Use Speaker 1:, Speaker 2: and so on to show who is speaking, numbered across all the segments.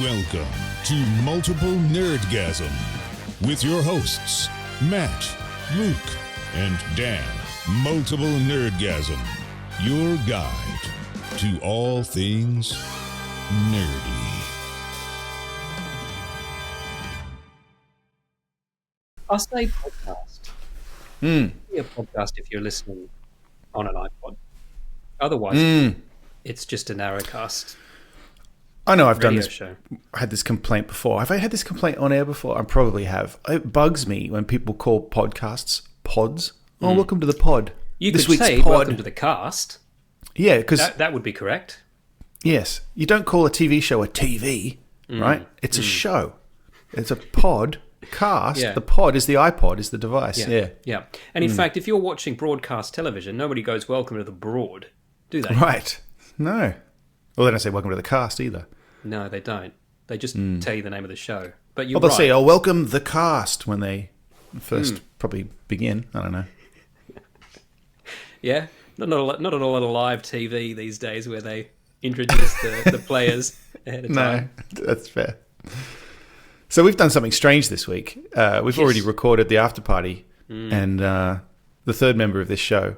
Speaker 1: Welcome to Multiple Nerdgasm with your hosts, Matt, Luke, and Dan. Multiple Nerdgasm, your guide to all things nerdy.
Speaker 2: I'll say podcast. Be a podcast if you're listening on an iPod. Otherwise, it's just a narrowcast.
Speaker 3: I know I've done
Speaker 2: radio
Speaker 3: this.
Speaker 2: show.
Speaker 3: I had this complaint before. Have I had this complaint on air before? I probably have. It bugs me when people call podcasts pods. Oh, welcome to the pod.
Speaker 2: You
Speaker 3: This
Speaker 2: could
Speaker 3: week's
Speaker 2: say
Speaker 3: pod.
Speaker 2: welcome to the cast.
Speaker 3: Yeah, because
Speaker 2: That would be correct.
Speaker 3: yes, you don't call a TV show a TV, right? It's a show. It's a pod cast.
Speaker 2: Yeah.
Speaker 3: The pod is the iPod, is the device. Yeah.
Speaker 2: Yeah. And in fact, if you're watching broadcast television, nobody goes welcome to the broad, do they?
Speaker 3: Right. No. Well, they don't say welcome to the cast either.
Speaker 2: No, they don't. They just tell you the name of the show. But you're
Speaker 3: Well, they'll
Speaker 2: right.
Speaker 3: say, "Oh, welcome the cast" when they first probably begin. I don't know.
Speaker 2: Yeah? Not a lot of live TV these days where they introduce the players ahead of time.
Speaker 3: No, that's fair. So we've done something strange this week. We've already recorded the after party, and the third member of this show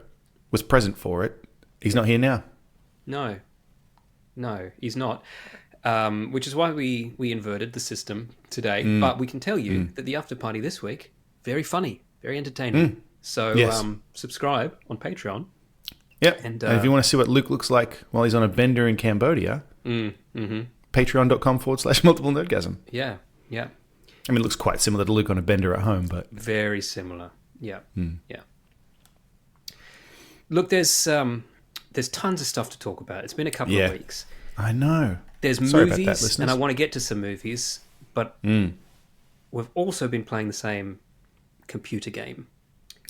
Speaker 3: was present for it. He's not here now.
Speaker 2: No, he's not. Which is why we inverted the system today. But we can tell you that the after party this week, very funny, very entertaining. So
Speaker 3: Yes.
Speaker 2: subscribe on Patreon.
Speaker 3: Yep.
Speaker 2: And,
Speaker 3: And if you want to see what Luke looks like while he's on a bender in Cambodia, patreon.com/multiple nerdgasm.
Speaker 2: Yeah.
Speaker 3: I mean, it looks quite similar to Luke on a bender at home, but
Speaker 2: Very similar. Yeah. Yeah. Look, there's tons of stuff to talk about. It's been a couple of weeks.
Speaker 3: I know.
Speaker 2: There's
Speaker 3: Sorry about that,
Speaker 2: movies,
Speaker 3: listeners.
Speaker 2: and I want to get to some movies, but we've also been playing the same computer game.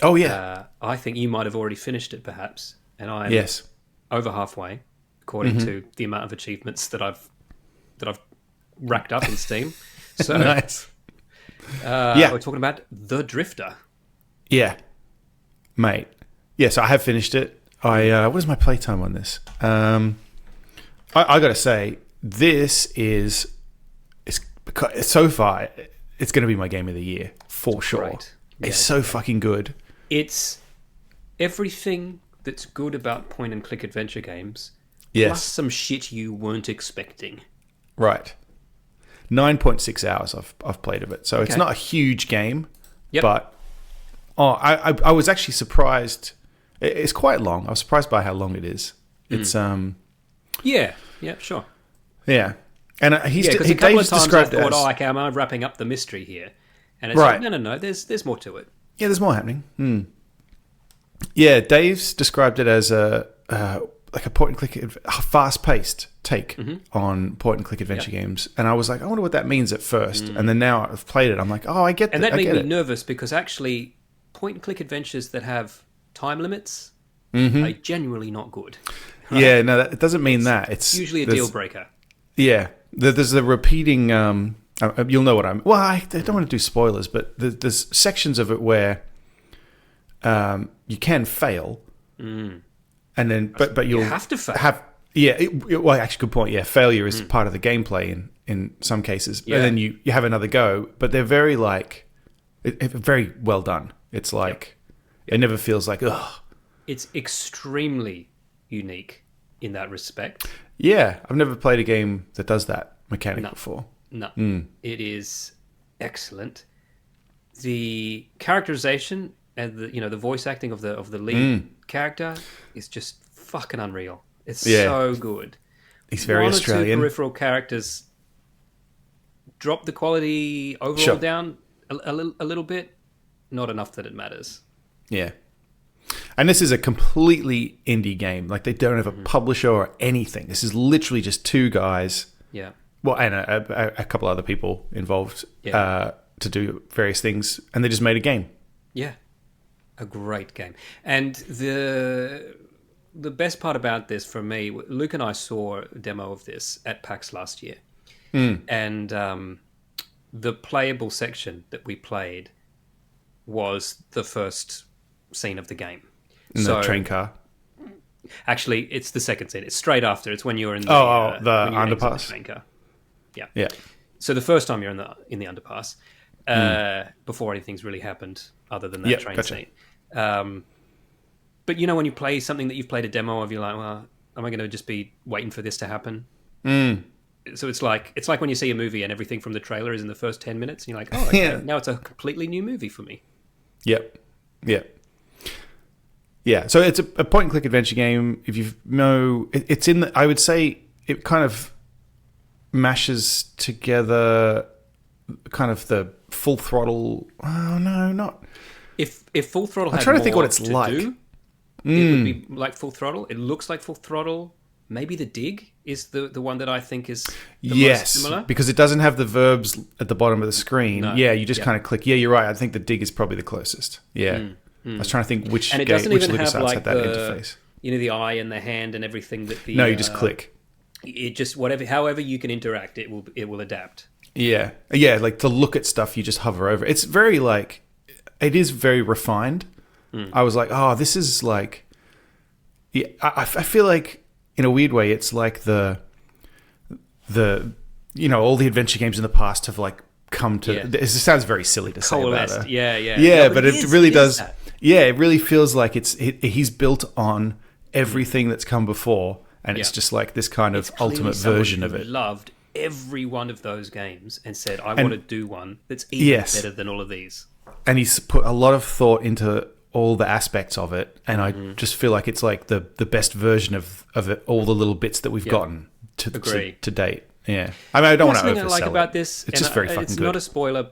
Speaker 3: Oh, yeah.
Speaker 2: I think you might have already finished it, perhaps, and I'm
Speaker 3: Yes.
Speaker 2: over halfway, according to the amount of achievements that I've racked up in Steam. So
Speaker 3: Nice.
Speaker 2: we're talking about The Drifter.
Speaker 3: Yeah. Mate. Yeah, so I have finished it. What is my playtime on this? I got to say, this is so far, it's going to be my game of the year, for sure.
Speaker 2: Great. Yeah,
Speaker 3: It's so fucking good.
Speaker 2: It's everything that's good about point-and-click adventure games, plus
Speaker 3: Yes.
Speaker 2: some shit you weren't expecting.
Speaker 3: Right. 9.6 hours I've played of it. So it's
Speaker 2: Okay.
Speaker 3: not a huge game,
Speaker 2: Yep.
Speaker 3: but I was actually surprised. It's quite long. I was surprised by how long it is. It's
Speaker 2: Yeah, sure.
Speaker 3: yeah. And
Speaker 2: Yeah, because a couple of times I thought, okay, am I wrapping up the mystery here? And it's
Speaker 3: Right.
Speaker 2: like, no, there's more to it.
Speaker 3: Yeah, there's more happening. Yeah, Dave's described it as like a point-and-click, fast-paced take on point-and-click adventure games. And I was like, I wonder what that means at first. And then now I've played it, I'm like, oh, I get that.
Speaker 2: And that
Speaker 3: I
Speaker 2: made
Speaker 3: get
Speaker 2: me
Speaker 3: it.
Speaker 2: nervous because actually point-and-click adventures that have time limits are genuinely not good.
Speaker 3: Yeah, no, it doesn't mean that. It's
Speaker 2: Usually a
Speaker 3: there's-
Speaker 2: deal breaker.
Speaker 3: Yeah, there's a repeating. You'll know what I'm. Well, I don't want to do spoilers, but there's sections of it where you can fail, and then but you'll
Speaker 2: have to fail.
Speaker 3: Well, actually, good point. Yeah, failure is part of the gameplay in some cases,
Speaker 2: Yeah.
Speaker 3: and then you have another go. But they're very very well done. It's like it never feels like ugh.
Speaker 2: It's extremely unique in that respect.
Speaker 3: Yeah, I've never played a game that does that mechanic before.
Speaker 2: No, it is excellent. The characterization and the voice acting of the lead character is just fucking unreal. It's so good.
Speaker 3: He's very
Speaker 2: One
Speaker 3: Australian.
Speaker 2: or two peripheral characters drop the quality overall
Speaker 3: Sure.
Speaker 2: down a little bit. Not enough that it matters.
Speaker 3: Yeah. And this is a completely indie game. Like, they don't have a publisher or anything. This is literally just two guys,
Speaker 2: Yeah.
Speaker 3: well, and a couple other people involved
Speaker 2: Yeah.
Speaker 3: to do various things, and they just made a game.
Speaker 2: Yeah, a great game. And the best part about this for me, Luke and I saw a demo of this at PAX last year, and the playable section that we played was the first scene of the game.
Speaker 3: In the train car.
Speaker 2: Actually, it's the second scene. It's straight after. It's when you're in the,
Speaker 3: the
Speaker 2: when you're exiting
Speaker 3: underpass?
Speaker 2: the train car. Yeah.
Speaker 3: Yeah.
Speaker 2: So the first time you're in the underpass, before anything's really happened, other than that
Speaker 3: Yep,
Speaker 2: train
Speaker 3: gotcha.
Speaker 2: scene. But when you play something that you've played a demo of, you're like, well, am I going to just be waiting for this to happen? So it's like when you see a movie and everything from the trailer is in the first 10 minutes, and you're like, oh, okay,
Speaker 3: Yeah.
Speaker 2: now it's a completely new movie for me.
Speaker 3: Yep. Yeah. Yeah. So it's a point and click adventure game. If you know, it's in I would say it kind of mashes together kind of the Full Throttle. Oh, no, not.
Speaker 2: If Full Throttle had
Speaker 3: I'm trying to think
Speaker 2: more
Speaker 3: what it's like.
Speaker 2: do, it would be like Full Throttle. It looks like Full Throttle. Maybe The Dig is the one that I think is the most similar.
Speaker 3: Because it doesn't have the verbs at the bottom of the screen.
Speaker 2: No.
Speaker 3: Yeah, you just
Speaker 2: Yeah.
Speaker 3: kind of click. Yeah, you're right. I think The Dig is probably the closest. Yeah. I was trying to think which
Speaker 2: And it
Speaker 3: game,
Speaker 2: doesn't
Speaker 3: which
Speaker 2: even have
Speaker 3: LucasArts
Speaker 2: like
Speaker 3: had that interface.
Speaker 2: the eye and the hand and everything that the
Speaker 3: No, you just click.
Speaker 2: It just however you can interact, it will adapt.
Speaker 3: Yeah. Yeah, like to look at stuff, you just hover over. It's very like, it is very refined. I was like, oh, this is like, yeah, I feel like in a weird way, it's like the all the adventure games in the past have like come to,
Speaker 2: Yeah.
Speaker 3: it sounds very silly to say about
Speaker 2: Coalesced.
Speaker 3: it.
Speaker 2: Yeah.
Speaker 3: Yeah,
Speaker 2: No,
Speaker 3: but it
Speaker 2: is,
Speaker 3: really
Speaker 2: is
Speaker 3: does.
Speaker 2: that.
Speaker 3: Yeah, it really feels like he's built on everything that's come before, and it's
Speaker 2: Yeah.
Speaker 3: just like this kind of
Speaker 2: It's clearly
Speaker 3: ultimate
Speaker 2: someone
Speaker 3: version of
Speaker 2: who
Speaker 3: it.
Speaker 2: Loved every one of those games and said, I want to do one that's even
Speaker 3: Yes.
Speaker 2: better than all of these.
Speaker 3: And he's put a lot of thought into all the aspects of it, and I just feel like it's like the best version of it, all the little bits that we've gotten
Speaker 2: Agree.
Speaker 3: to date. Yeah, I mean, I don't want to
Speaker 2: Something
Speaker 3: oversell
Speaker 2: I like
Speaker 3: it.
Speaker 2: about this,
Speaker 3: It's just very fucking
Speaker 2: it's
Speaker 3: good.
Speaker 2: not a spoiler,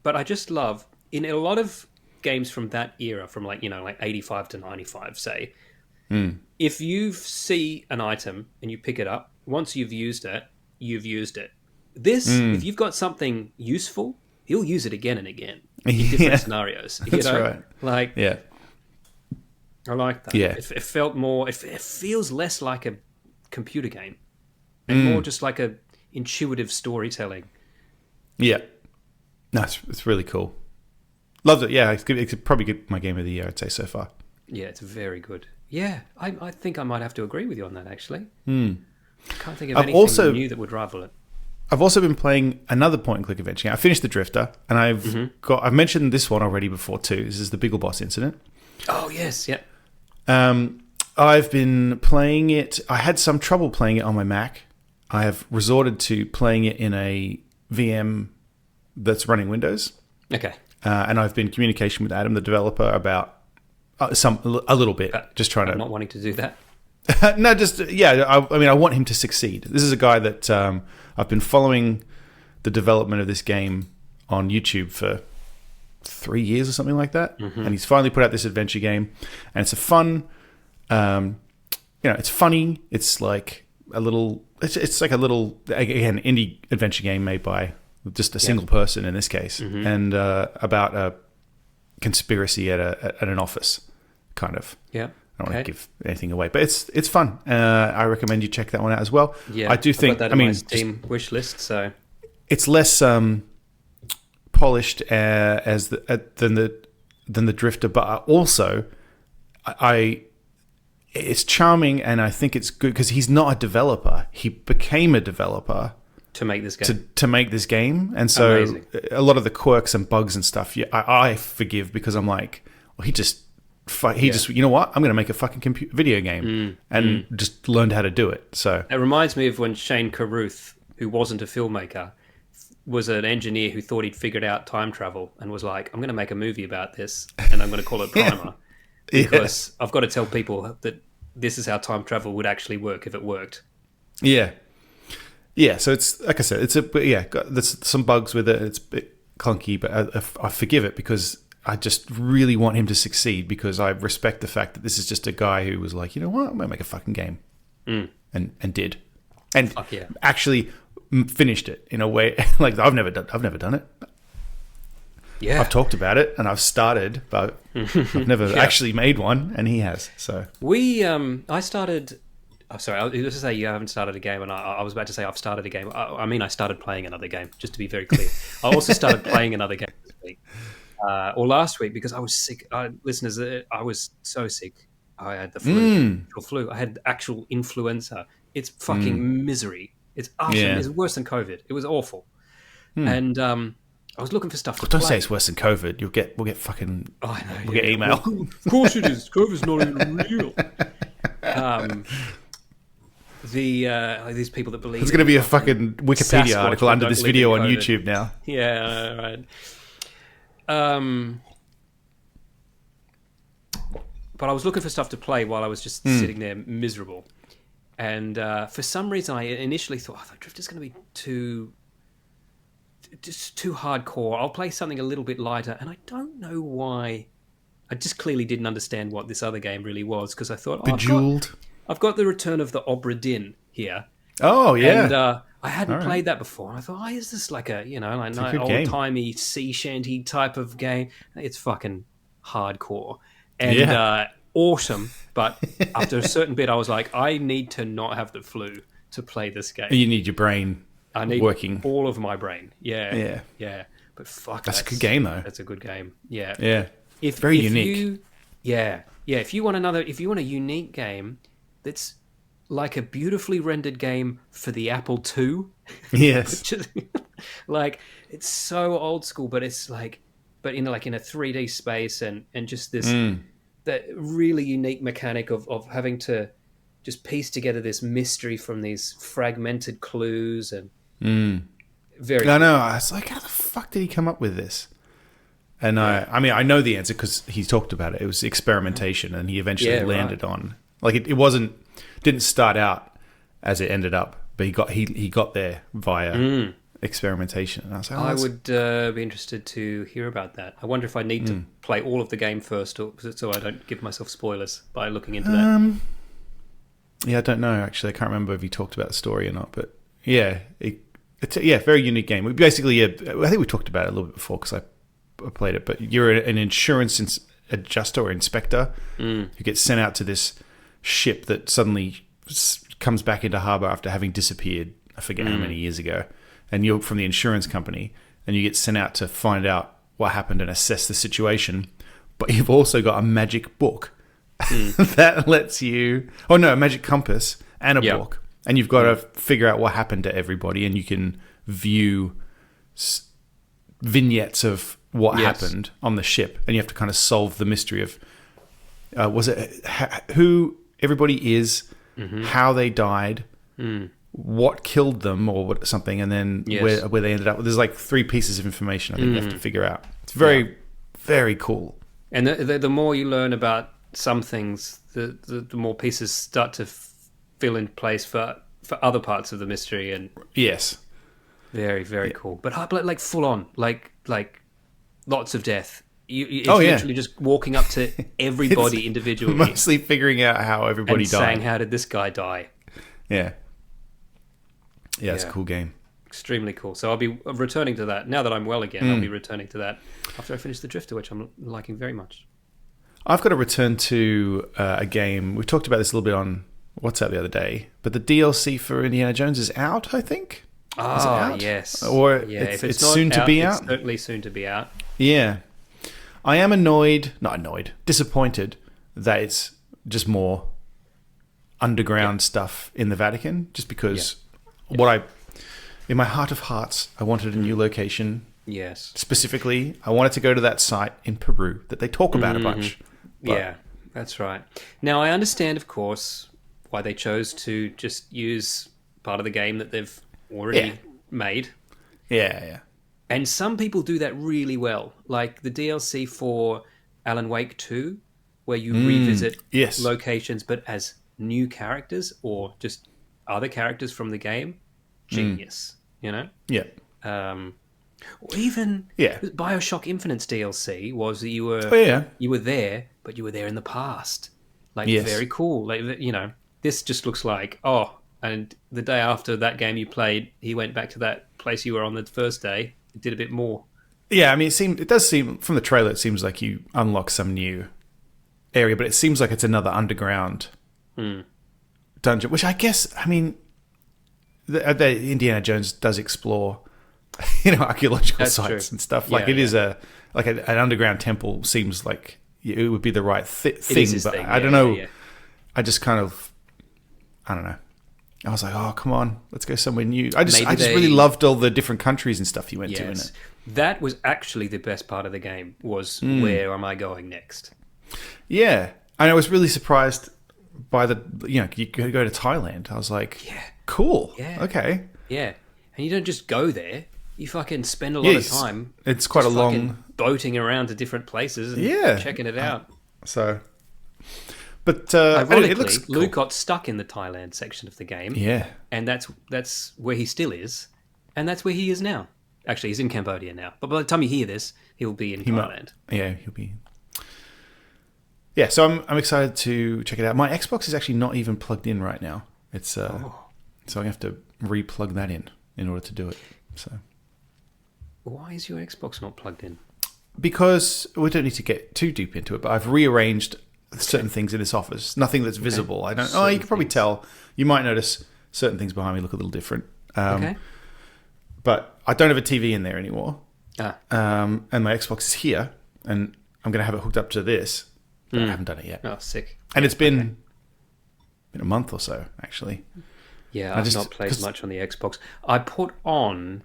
Speaker 2: but I just love in a lot of games from that era, from like 85 to 95, say, if you see an item and you pick it up, once you've used it, you've used it. This, if you've got something useful, you'll use it again and again in different
Speaker 3: Yeah.
Speaker 2: scenarios.
Speaker 3: That's right.
Speaker 2: Like,
Speaker 3: Yeah,
Speaker 2: I like that.
Speaker 3: Yeah.
Speaker 2: It felt more. It feels less like a computer game, and more just like a intuitive storytelling.
Speaker 3: yeah. No, it's really cool. Loved it. Yeah, it's probably my game of the year, I'd say so far.
Speaker 2: Yeah, it's very good. Yeah, I think I might have to agree with you on that. Actually, can't think of
Speaker 3: I've
Speaker 2: anything
Speaker 3: also-
Speaker 2: new that would rival it.
Speaker 3: I've also been playing another point and click adventure game. I finished the Drifter, and I've mentioned this one already before too. This is the Biggle Boss Incident.
Speaker 2: Oh yes, yeah.
Speaker 3: I've been playing it. I had some trouble playing it on my Mac. I have resorted to playing it in a VM that's running Windows,
Speaker 2: Okay.
Speaker 3: and I've been in communication with Adam, the developer, about a little bit, just trying
Speaker 2: I'm
Speaker 3: to.
Speaker 2: not wanting to do that.
Speaker 3: No, just I mean, I want him to succeed. This is a guy that I've been following the development of this game on YouTube for 3 years or something like that, and he's finally put out this adventure game, and it's a fun. It's funny. It's like a little. It's like a little again indie adventure game made by just a single person in this case, and about a conspiracy at an office, kind of.
Speaker 2: Yeah.
Speaker 3: I don't want to give anything away, but it's fun. I recommend you check that one out as well.
Speaker 2: Yeah,
Speaker 3: I do
Speaker 2: I've
Speaker 3: think.
Speaker 2: got that
Speaker 3: I
Speaker 2: in
Speaker 3: mean,
Speaker 2: my
Speaker 3: just-
Speaker 2: Steam wish list. So
Speaker 3: it's less polished as than the Drifter, but also it's charming, and I think it's good because he's not a developer. He became a developer
Speaker 2: to make this game,
Speaker 3: to make this game, and so
Speaker 2: Amazing.
Speaker 3: a lot of the quirks and bugs and stuff, I forgive because I'm like, well, he just you know what? I'm going to make a fucking video game and just learned how to do it. So
Speaker 2: it reminds me of when Shane Carruth, who wasn't a filmmaker, was an engineer who thought he'd figured out time travel and was like, I'm going to make a movie about this and I'm going to call it Primer because I've got to tell people that this is how time travel would actually work if it worked.
Speaker 3: Yeah. So it's like I said, there's some bugs with it. It's a bit clunky, but I forgive it because I just really want him to succeed because I respect the fact that this is just a guy who was like, you know what, I'm gonna make a fucking game, and did, and
Speaker 2: Fuck yeah.
Speaker 3: actually finished it in a way like I've never done it.
Speaker 2: Yeah,
Speaker 3: I've talked about it and I've started, but I've never actually made one, and he has. So
Speaker 2: I started. Oh, sorry, I was going to say you haven't started a game, and I was about to say I've started a game. I mean, I started playing another game, just to be very clear. I also started playing another game this week, or last week, because I was sick. Listeners, I was so sick. I had the flu. I had actual influenza. It's fucking misery It's awesome.
Speaker 3: Yeah.
Speaker 2: It's worse than COVID. It was awful. And I was looking for stuff to
Speaker 3: Don't
Speaker 2: play.
Speaker 3: say it's worse than COVID. We'll get fucking.
Speaker 2: I know,
Speaker 3: We'll get email.
Speaker 2: Of course it is. COVID's not even real. These people that believe
Speaker 3: There's going to be a fucking Wikipedia
Speaker 2: Sasquatch
Speaker 3: article under
Speaker 2: don't
Speaker 3: this
Speaker 2: believe
Speaker 3: video
Speaker 2: in
Speaker 3: on
Speaker 2: COVID.
Speaker 3: YouTube now.
Speaker 2: Yeah, right. But I was looking for stuff to play while I was just sitting there miserable. And for some reason, I initially thought, the Drifter's going to be too hardcore. I'll play something a little bit lighter. And I don't know why. I just clearly didn't understand what this other game really was, because I thought,
Speaker 3: Bejeweled.
Speaker 2: I've got the Return of the Obra Dinn here.
Speaker 3: Oh, yeah.
Speaker 2: And I hadn't played that before. And I thought, is this like a, like an old-timey sea shanty type of game? It's fucking hardcore. And awesome. But after a certain bit, I was like, I need to not have the flu to play this game.
Speaker 3: You need your brain
Speaker 2: I need
Speaker 3: working.
Speaker 2: all of my brain. Yeah. But fuck,
Speaker 3: That's a good game, though.
Speaker 2: That's a good game. Yeah.
Speaker 3: Yeah. Very unique.
Speaker 2: If you want a unique game that's like a beautifully rendered game for the Apple II,
Speaker 3: Yes.
Speaker 2: which is, like, it's so old school, but it's like, but in a 3D space and just this that really unique mechanic of having to just piece together this mystery from these fragmented clues and very.
Speaker 3: I know. I was like, how the fuck did he come up with this? And I mean, I know the answer because he talked about it. It was experimentation, and he eventually landed on. Like it didn't start out as it ended up, but he got there via experimentation. And I was like,
Speaker 2: I would be interested to hear about that. I wonder if I need to play all of the game first, so I don't give myself spoilers by looking into that.
Speaker 3: Yeah, I don't know. Actually, I can't remember if he talked about the story or not. But yeah, it's a very unique game. We basically, I think we talked about it a little bit before because I played it. But you're an insurance adjuster or inspector who gets sent out to this ship that suddenly comes back into harbour after having disappeared. I forget how many years ago. And you're from the insurance company, and you get sent out to find out what happened and assess the situation. But you've also got a magic book that lets you... Oh, no, a magic compass and a book. And you've got to figure out what happened to everybody, and you can view vignettes of what happened on the ship. And you have to kind of solve the mystery of... who everybody is, how they died... what killed them or something, and then where they ended up. There's like 3 pieces of information I think you have to figure out. It's very, very cool.
Speaker 2: And the more you learn about some things, the more pieces start to fill in place for other parts of the mystery. And
Speaker 3: yes,
Speaker 2: very, very cool. But like full on, like lots of death. It's literally just walking up to everybody individually,
Speaker 3: mostly figuring out how everybody
Speaker 2: and
Speaker 3: died.
Speaker 2: saying, "How did this guy die?"
Speaker 3: Yeah, it's a cool game.
Speaker 2: Extremely cool. So I'll be returning to that. Now that I'm well again, I'll be returning to that after I finish The Drifter, which I'm liking very much.
Speaker 3: I've got to return to a game. We talked about this a little bit on WhatsApp the other day, but the DLC for Indiana Jones is out, I think. Is it out?
Speaker 2: Yes.
Speaker 3: Or
Speaker 2: if
Speaker 3: it's
Speaker 2: not
Speaker 3: soon to be out?
Speaker 2: It's certainly soon to be out.
Speaker 3: Yeah. I am disappointed that it's just more underground stuff in the Vatican, just because in my heart of hearts, I wanted a new location.
Speaker 2: Yes.
Speaker 3: Specifically, I wanted to go to that site in Peru that they talk about a bunch.
Speaker 2: Yeah, that's right. Now, I understand, of course, why they chose to just use part of the game that they've already made.
Speaker 3: Yeah.
Speaker 2: And some people do that really well, like the DLC for Alan Wake 2, where you revisit locations, but as new characters or just other characters from the game. Genius,
Speaker 3: Yeah.
Speaker 2: Or even BioShock Infinite's DLC was that you were there, but you were there in the past. Like, very cool. Like, this just looks like, and the day after that game you played, he went back to that place you were on the first day, did a bit more.
Speaker 3: Yeah, I mean, it does seem, from the trailer, it seems like you unlock some new area, but it seems like it's another underground dungeon, which I guess, I mean, the Indiana Jones does explore, archaeological sites and stuff. Like, it is an underground temple seems like it would be the right thing, but I don't know. Yeah. I just kind of, I don't know. I was like, oh, come on, let's go somewhere new. I just
Speaker 2: Maybe
Speaker 3: really loved all the different countries and stuff you went to in
Speaker 2: Yes.
Speaker 3: it.
Speaker 2: That was actually the best part of the game, was where am I going next?
Speaker 3: Yeah. And I was really surprised by you could go to Thailand. I was like,
Speaker 2: Yeah.
Speaker 3: cool.
Speaker 2: Yeah.
Speaker 3: Okay.
Speaker 2: Yeah. And you don't just go there. You fucking spend a lot of
Speaker 3: Yes.
Speaker 2: time.
Speaker 3: It's quite a
Speaker 2: just
Speaker 3: long...
Speaker 2: fucking boating around to different places and
Speaker 3: Yeah.
Speaker 2: checking it out.
Speaker 3: So... But
Speaker 2: Ironically,
Speaker 3: it looks cool.
Speaker 2: Luke got stuck in the Thailand section of the game.
Speaker 3: Yeah.
Speaker 2: And that's where he still is. And that's where he is now. Actually, he's in Cambodia now. But by the time you hear this, he'll be in Thailand.
Speaker 3: Yeah, he'll be... Yeah, so I'm excited to check it out. My Xbox is actually not even plugged in right now. It's so I have to re-plug that in order to do it. So
Speaker 2: Why is your Xbox not plugged in?
Speaker 3: because we don't need to get too deep into it, but I've rearranged certain things in this office. Nothing that's visible. I don't. You can probably tell. You might notice certain things behind me look a little different.
Speaker 2: Okay.
Speaker 3: But I don't have a TV in there anymore.
Speaker 2: Ah.
Speaker 3: And my Xbox is here, and I'm going to have it hooked up to this. But I haven't done it yet.
Speaker 2: Oh, sick.
Speaker 3: And it's been a month or so, actually.
Speaker 2: Yeah, I've not played much on the Xbox. I put on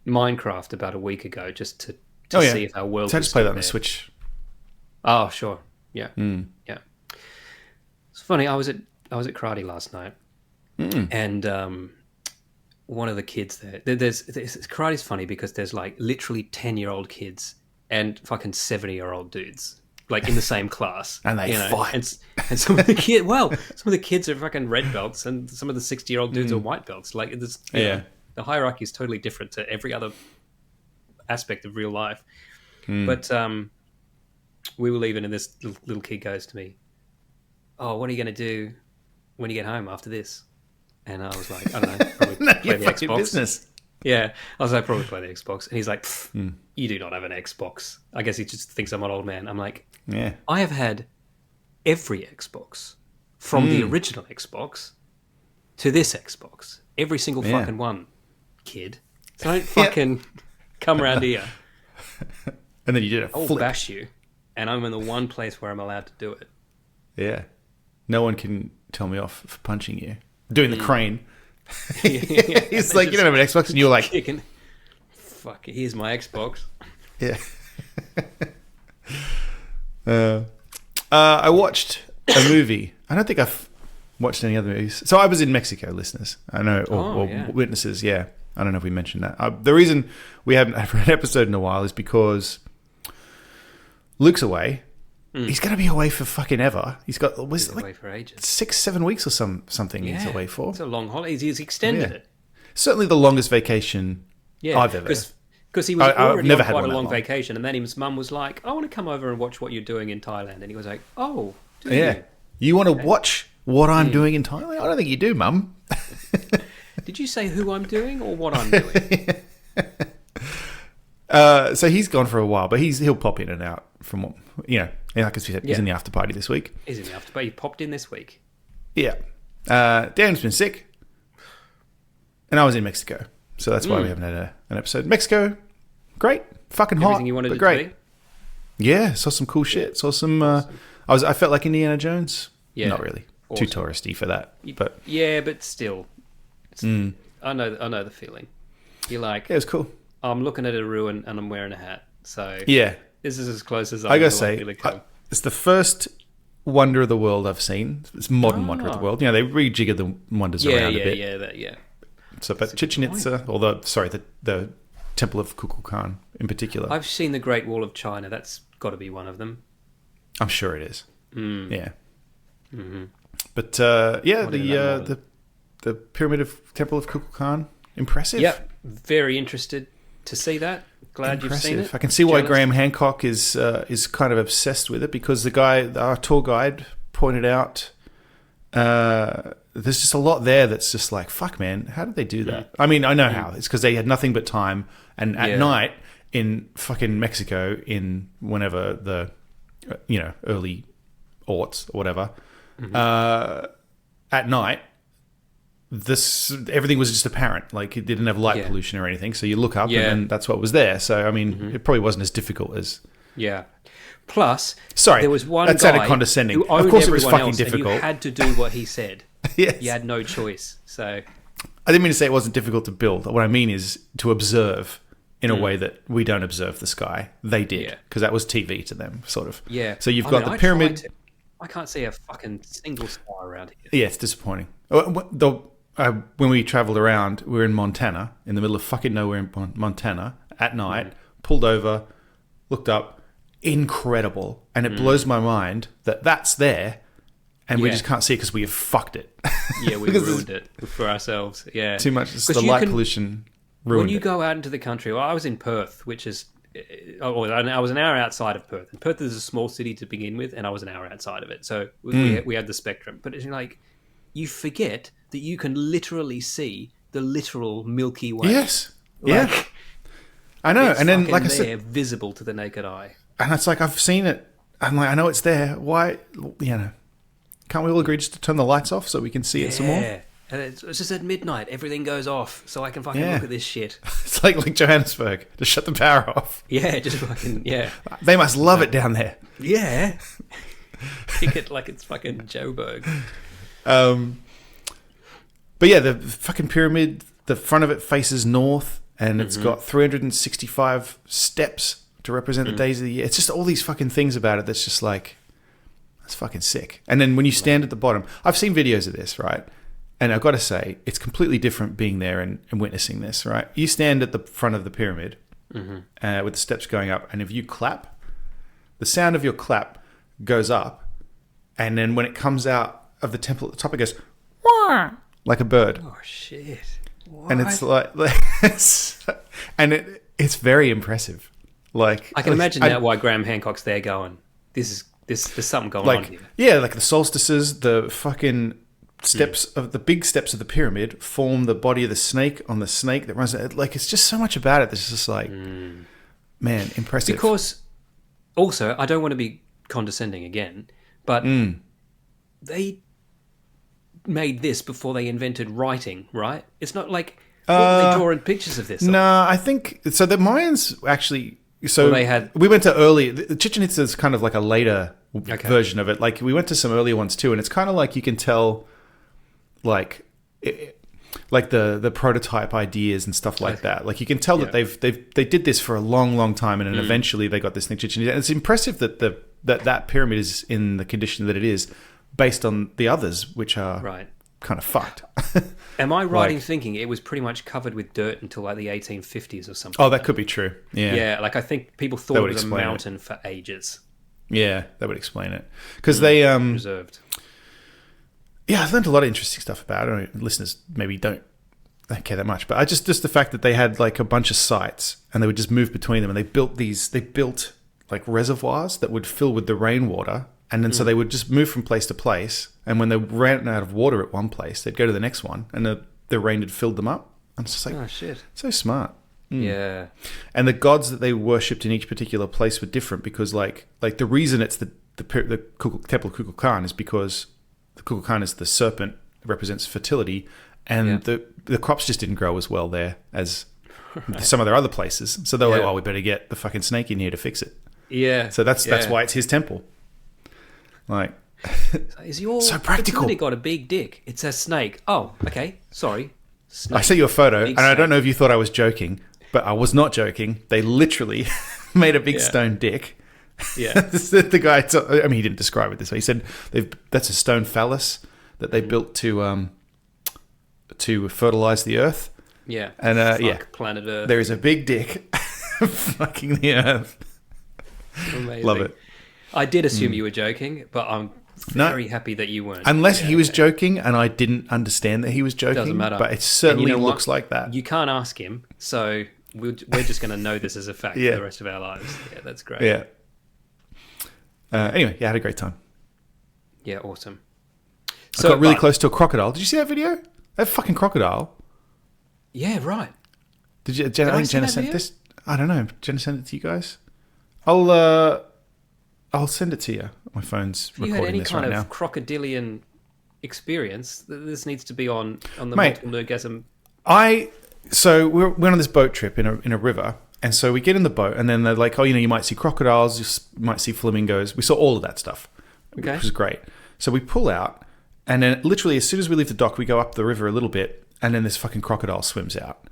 Speaker 2: Minecraft about a week ago just to see if our world
Speaker 3: So I
Speaker 2: was
Speaker 3: just play that
Speaker 2: still
Speaker 3: on the
Speaker 2: there.
Speaker 3: Switch.
Speaker 2: Oh, sure. Yeah. Yeah. It's funny. I was at karate last night, and one of the kids there's karate's funny because there's like literally 10-year-old kids and fucking 70-year-old dudes like in the same class,
Speaker 3: And they fight.
Speaker 2: and some of the kids are fucking red belts, and some of the 60-year-old dudes are white belts. Like this,
Speaker 3: Yeah.
Speaker 2: the hierarchy is totally different to every other aspect of real life. But we were leaving, and this little kid goes to me, "Oh, what are you going to do when you get home after this?" And I was like, "I don't know, probably play the Xbox."
Speaker 3: Business.
Speaker 2: Yeah, I was like, "Probably play the Xbox." And he's like, "You do not have an Xbox." I guess he just thinks I'm an old man. I'm like,
Speaker 3: Yeah.
Speaker 2: I have had every Xbox from the original Xbox to this Xbox. Every single fucking one, kid. So don't fucking come around here.
Speaker 3: And then you did a
Speaker 2: I'll
Speaker 3: flip.
Speaker 2: bash you. And I'm in the one place where I'm allowed to do it.
Speaker 3: Yeah. No one can tell me off for punching you. Doing the crane.
Speaker 2: Yeah.
Speaker 3: He's like, you don't have an Xbox, and you're like,
Speaker 2: Kicking. Fuck, here's my Xbox.
Speaker 3: yeah. I watched a movie. I don't think I've watched any other movies. So I was in Mexico, listeners. I know, or
Speaker 2: yeah.
Speaker 3: witnesses. Yeah, I don't know if we mentioned that. The reason we haven't had an episode in a while is because Luke's away. He's going to be away for fucking ever. He's got
Speaker 2: He's
Speaker 3: like
Speaker 2: away for ages.
Speaker 3: 6-7 weeks or something. He's away for.
Speaker 2: It's a long holiday. He's extended
Speaker 3: Yeah.
Speaker 2: it.
Speaker 3: Certainly the longest vacation
Speaker 2: Yeah,
Speaker 3: I've ever.
Speaker 2: because he was
Speaker 3: I've
Speaker 2: already
Speaker 3: never
Speaker 2: on
Speaker 3: had
Speaker 2: quite
Speaker 3: one
Speaker 2: a
Speaker 3: that
Speaker 2: long
Speaker 3: long.
Speaker 2: vacation, and then his mum was like, "I want to come over and watch what you're doing in Thailand," and he was like, "Oh, do
Speaker 3: Yeah.
Speaker 2: you?
Speaker 3: You want to watch what I'm doing in Thailand? I don't think you do, Mum.
Speaker 2: Did you say who I'm doing or what I'm doing?"
Speaker 3: So he's gone for a while, but he'll pop in and out from what, like I said, he's in the after party this week.
Speaker 2: He's in the after, but he popped in this week.
Speaker 3: Yeah. Dan's been sick, and I was in Mexico, so that's why we haven't had an episode. Mexico, great, fucking hot,
Speaker 2: Everything you wanted
Speaker 3: but
Speaker 2: it
Speaker 3: great.
Speaker 2: to be.
Speaker 3: Yeah, saw some cool shit. Saw some. I felt like Indiana Jones.
Speaker 2: Yeah.
Speaker 3: Not really.
Speaker 2: Awesome.
Speaker 3: Too touristy for that, but
Speaker 2: Yeah, but still, I know the feeling. You're like,
Speaker 3: yeah, it was cool.
Speaker 2: I'm looking at a ruin and I'm wearing a hat, so
Speaker 3: Yeah,
Speaker 2: this is as close as
Speaker 3: I gotta
Speaker 2: I'm
Speaker 3: say,
Speaker 2: likely to come.
Speaker 3: it's the first wonder of the world I've seen. It's modern wonder of the world. They rejiggered the wonders around a bit.
Speaker 2: Yeah.
Speaker 3: So, but Chichen Itza, or the Temple of Kukulkan in particular,
Speaker 2: I've seen the Great Wall of China. That's got to be one of them.
Speaker 3: I'm sure it is. Yeah.
Speaker 2: Mm-hmm.
Speaker 3: But yeah,
Speaker 2: What
Speaker 3: the Pyramid of Temple of Kukulkan, impressive.
Speaker 2: Yep, very interested to see that. Glad you've seen it.
Speaker 3: I can see why
Speaker 2: Jealous.
Speaker 3: Graham Hancock is kind of obsessed with it, because our tour guide pointed out there's just a lot there that's just like, fuck, man, how did they do that? I mean, I know how. It's because they had nothing but time, and at night in fucking Mexico, in whenever the early aughts or whatever, at night, everything was just apparent. Like, it didn't have light pollution or anything. So you look up, and then that's what was there. So I mean, it probably wasn't as difficult as.
Speaker 2: Yeah. Plus,
Speaker 3: Sorry,
Speaker 2: there was one
Speaker 3: that
Speaker 2: guy
Speaker 3: sounded condescending.
Speaker 2: who owned
Speaker 3: Of course, it was
Speaker 2: everyone
Speaker 3: fucking
Speaker 2: else, and
Speaker 3: difficult.
Speaker 2: you had to do what he said.
Speaker 3: Yes.
Speaker 2: You had no choice. So
Speaker 3: I didn't mean to say it wasn't difficult to build. What I mean is to observe in a way that we don't observe the sky. They did,
Speaker 2: Yeah.
Speaker 3: because that was TV to them, sort of.
Speaker 2: yeah.
Speaker 3: So you've
Speaker 2: I
Speaker 3: got
Speaker 2: mean,
Speaker 3: the
Speaker 2: I
Speaker 3: pyramid.
Speaker 2: tried to. I can't see a fucking single star around here.
Speaker 3: Yeah, it's disappointing. When we travelled around, we were in Montana, in the middle of fucking nowhere in Montana, at night, pulled over, looked up, incredible. And it blows my mind that that's there, and we
Speaker 2: Yeah.
Speaker 3: just can't see it because we have fucked it.
Speaker 2: Yeah, we
Speaker 3: Because
Speaker 2: ruined it for ourselves. Yeah,
Speaker 3: Too much. It's
Speaker 2: 'Cause
Speaker 3: the
Speaker 2: you
Speaker 3: light
Speaker 2: can-
Speaker 3: pollution
Speaker 2: When
Speaker 3: ruined
Speaker 2: you
Speaker 3: it.
Speaker 2: go out into the country, well, I was in Perth, which is, I was an hour outside of Perth, and Perth is a small city to begin with, and I was an hour outside of it, so we had the spectrum. But it's like you forget that you can literally see the literal Milky Way.
Speaker 3: Yes.
Speaker 2: Like,
Speaker 3: Yeah. I know.
Speaker 2: it's
Speaker 3: And then,
Speaker 2: fucking
Speaker 3: like I
Speaker 2: there,
Speaker 3: said,
Speaker 2: visible to the naked eye.
Speaker 3: and it's like, I've seen it. I'm like, I know it's there. Why, can't we all agree just to turn the lights off so we can see it some more?
Speaker 2: Yeah. And it's just at midnight, everything goes off, so I can fucking
Speaker 3: Yeah.
Speaker 2: look at this shit.
Speaker 3: It's like Johannesburg. Just shut the power off.
Speaker 2: Yeah, just fucking, yeah.
Speaker 3: They must love it down there.
Speaker 2: Yeah. Kick it like it's fucking Joburg.
Speaker 3: But yeah, the fucking pyramid, the front of it faces north, and it's got 365 steps to represent the days of the year. It's just all these fucking things about it that's just like, that's fucking sick. And then when you stand at the bottom, I've seen videos of this, right? And I've got to say, it's completely different being there and witnessing this, right? You stand at the front of the pyramid with the steps going up, and if you clap, the sound of your clap goes up, and then when it comes out of the temple at the top, it goes, "Wah," like a bird.
Speaker 2: Oh, shit. What?
Speaker 3: And it's like, it's very impressive. Like,
Speaker 2: I can imagine now why Graham Hancock's there going, there's something going on
Speaker 3: like,
Speaker 2: here.
Speaker 3: yeah, like the solstices, the fucking steps of the big steps of the pyramid form the body of the snake on the snake that runs. Like, it's just so much about it that's just like, man, impressive.
Speaker 2: Because, also, I don't want to be condescending again, but they made this before they invented writing, right? It's not like, what were they drawing pictures of this?
Speaker 3: No, I think so. The Mayans actually. So
Speaker 2: Well,
Speaker 3: we went to early. Chichen Itza is kind of like a later version of it. Like, we went to some earlier ones too, and it's kind of like you can tell, like, like the prototype ideas and stuff like that. Like, you can tell that they did this for a long time, and then eventually they got this thing Chichen Itza. And it's impressive that that pyramid is in the condition that it is, based on the others, which are
Speaker 2: Right.
Speaker 3: kind of fucked.
Speaker 2: Am I right in
Speaker 3: Like-
Speaker 2: thinking it was pretty much covered with dirt until like the 1850s or something?
Speaker 3: Oh, that could be true. Yeah.
Speaker 2: Yeah, like I think people thought
Speaker 3: That
Speaker 2: it
Speaker 3: would
Speaker 2: was a
Speaker 3: explain it.
Speaker 2: mountain for ages.
Speaker 3: Yeah, that would explain it. Because they
Speaker 2: Reserved.
Speaker 3: yeah, I've learned a lot of interesting stuff about it. I don't know, listeners maybe don't care that much, but I just the fact that they had like a bunch of sites and they would just move between them, and they built like reservoirs that would fill with the rainwater, and then so they would just move from place to place, and when they ran out of water at one place, they'd go to the next one, and the rain had filled them up. And it's just like,
Speaker 2: Oh shit.
Speaker 3: so smart.
Speaker 2: Yeah.
Speaker 3: And the gods that they worshipped in each particular place were different, because like the reason it's the Temple of Kukulkan is because the Kukulkan is the serpent that represents fertility, and the crops just didn't grow as well there as some of their other places. So they're like,
Speaker 2: Yeah.
Speaker 3: well, we better get the fucking snake in here to fix it.
Speaker 2: Yeah.
Speaker 3: So that's why it's his temple. Like,
Speaker 2: Is your
Speaker 3: So practical.
Speaker 2: fertility got a big dick? It's a snake. Oh, okay. Sorry. Snake.
Speaker 3: I sent you a photo,
Speaker 2: Big
Speaker 3: and I don't
Speaker 2: snake.
Speaker 3: know if you thought I was joking, but I was not joking. They literally made a big
Speaker 2: Yeah.
Speaker 3: stone dick.
Speaker 2: Yeah.
Speaker 3: The guy, I mean, he didn't describe it this way. He said that's a stone phallus that they built to fertilize the earth.
Speaker 2: Yeah.
Speaker 3: And
Speaker 2: Fuck planet Earth.
Speaker 3: there is a big dick fucking the earth.
Speaker 2: Amazing.
Speaker 3: Love it.
Speaker 2: I did assume you were joking, but I'm
Speaker 3: No.
Speaker 2: very happy that you weren't.
Speaker 3: Unless
Speaker 2: Yeah,
Speaker 3: he was
Speaker 2: okay.
Speaker 3: joking and I didn't understand that he was joking.
Speaker 2: Doesn't matter.
Speaker 3: But it
Speaker 2: And
Speaker 3: certainly
Speaker 2: you know what?
Speaker 3: looks like that.
Speaker 2: You can't ask him, so we're just going to know this as a fact
Speaker 3: Yeah.
Speaker 2: for the rest of our lives. Yeah, that's great.
Speaker 3: Yeah. Anyway, I had a great time.
Speaker 2: Yeah, awesome.
Speaker 3: I got really
Speaker 2: but-
Speaker 3: close to a crocodile. Did you see that video? That fucking crocodile.
Speaker 2: Yeah, right.
Speaker 3: Did you?
Speaker 2: I
Speaker 3: I think
Speaker 2: see
Speaker 3: Jenna
Speaker 2: that
Speaker 3: sent
Speaker 2: video?
Speaker 3: this. I don't know. Jenna sent it to you guys. I'll send it to you. My phone's
Speaker 2: If you
Speaker 3: recording
Speaker 2: had any
Speaker 3: this
Speaker 2: kind
Speaker 3: right
Speaker 2: of
Speaker 3: now.
Speaker 2: crocodilian experience, this needs to be on the
Speaker 3: Mate.
Speaker 2: Multiple Nerdgasm.
Speaker 3: So we went on this boat trip in a river, and so we get in the boat, and then they're like, oh, you might see crocodiles, you might see flamingos. We saw all of that stuff,
Speaker 2: Okay.
Speaker 3: which was great. So we pull out, And then literally as soon as we leave the dock, we go up the river a little bit, and then this fucking crocodile swims out.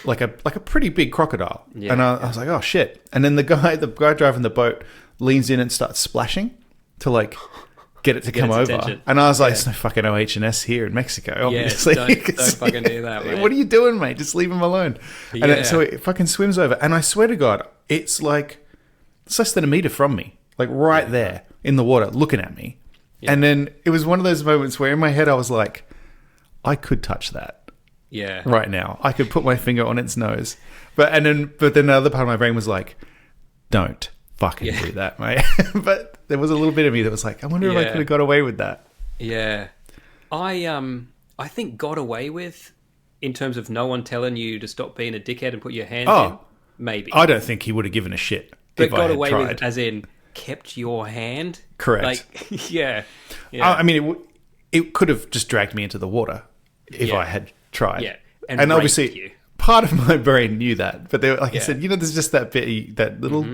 Speaker 3: Like a pretty big crocodile.
Speaker 2: Yeah,
Speaker 3: and I was like, oh shit. And then the guy driving the boat leans in and starts splashing to like get it to come over.
Speaker 2: Attention.
Speaker 3: And I was like, there's no fucking OH&S here in Mexico, obviously.
Speaker 2: Yeah, don't fucking do that, mate.
Speaker 3: What are you doing, mate? Just leave him alone. And
Speaker 2: Yeah.
Speaker 3: so it fucking swims over. And I swear to God, it's less than a meter from me. Like right there in the water looking at me. Yeah. And then it was one of those moments where in my head I was like, I could touch that.
Speaker 2: Yeah.
Speaker 3: Right now, I could put my finger on its nose, but then the other part of my brain was like, "Don't fucking do that, mate." But there was a little bit of me that was like, "I wonder if I could have got away with that."
Speaker 2: Yeah, I think got away with in terms of no one telling you to stop being a dickhead and put your hand in. Maybe
Speaker 3: I don't think he would have given a shit.
Speaker 2: But
Speaker 3: if
Speaker 2: got
Speaker 3: I had
Speaker 2: away
Speaker 3: tried.
Speaker 2: with as in kept your hand.
Speaker 3: Correct.
Speaker 2: Like yeah.
Speaker 3: I mean, it could have just dragged me into the water if I had tried.
Speaker 2: Yeah,
Speaker 3: and obviously, part of my brain knew that, but like I said, there's just that bit, that little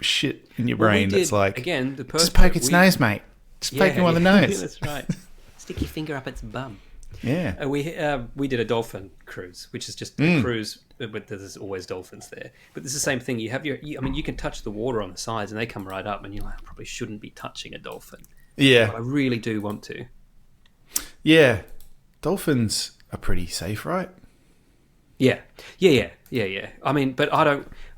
Speaker 3: shit in your brain that's like,
Speaker 2: again, the person
Speaker 3: just poke its nose, mate. Just poke him on the nose.
Speaker 2: That's right. Stick your finger up its bum.
Speaker 3: Yeah.
Speaker 2: We did a dolphin cruise, which is just a cruise, but there's always dolphins there. But it's the same thing. You have you can touch the water on the sides, and they come right up, and you're like, I probably shouldn't be touching a dolphin.
Speaker 3: Yeah.
Speaker 2: But I really do want to.
Speaker 3: Yeah. Dolphins are pretty safe, right?
Speaker 2: Yeah. I mean, but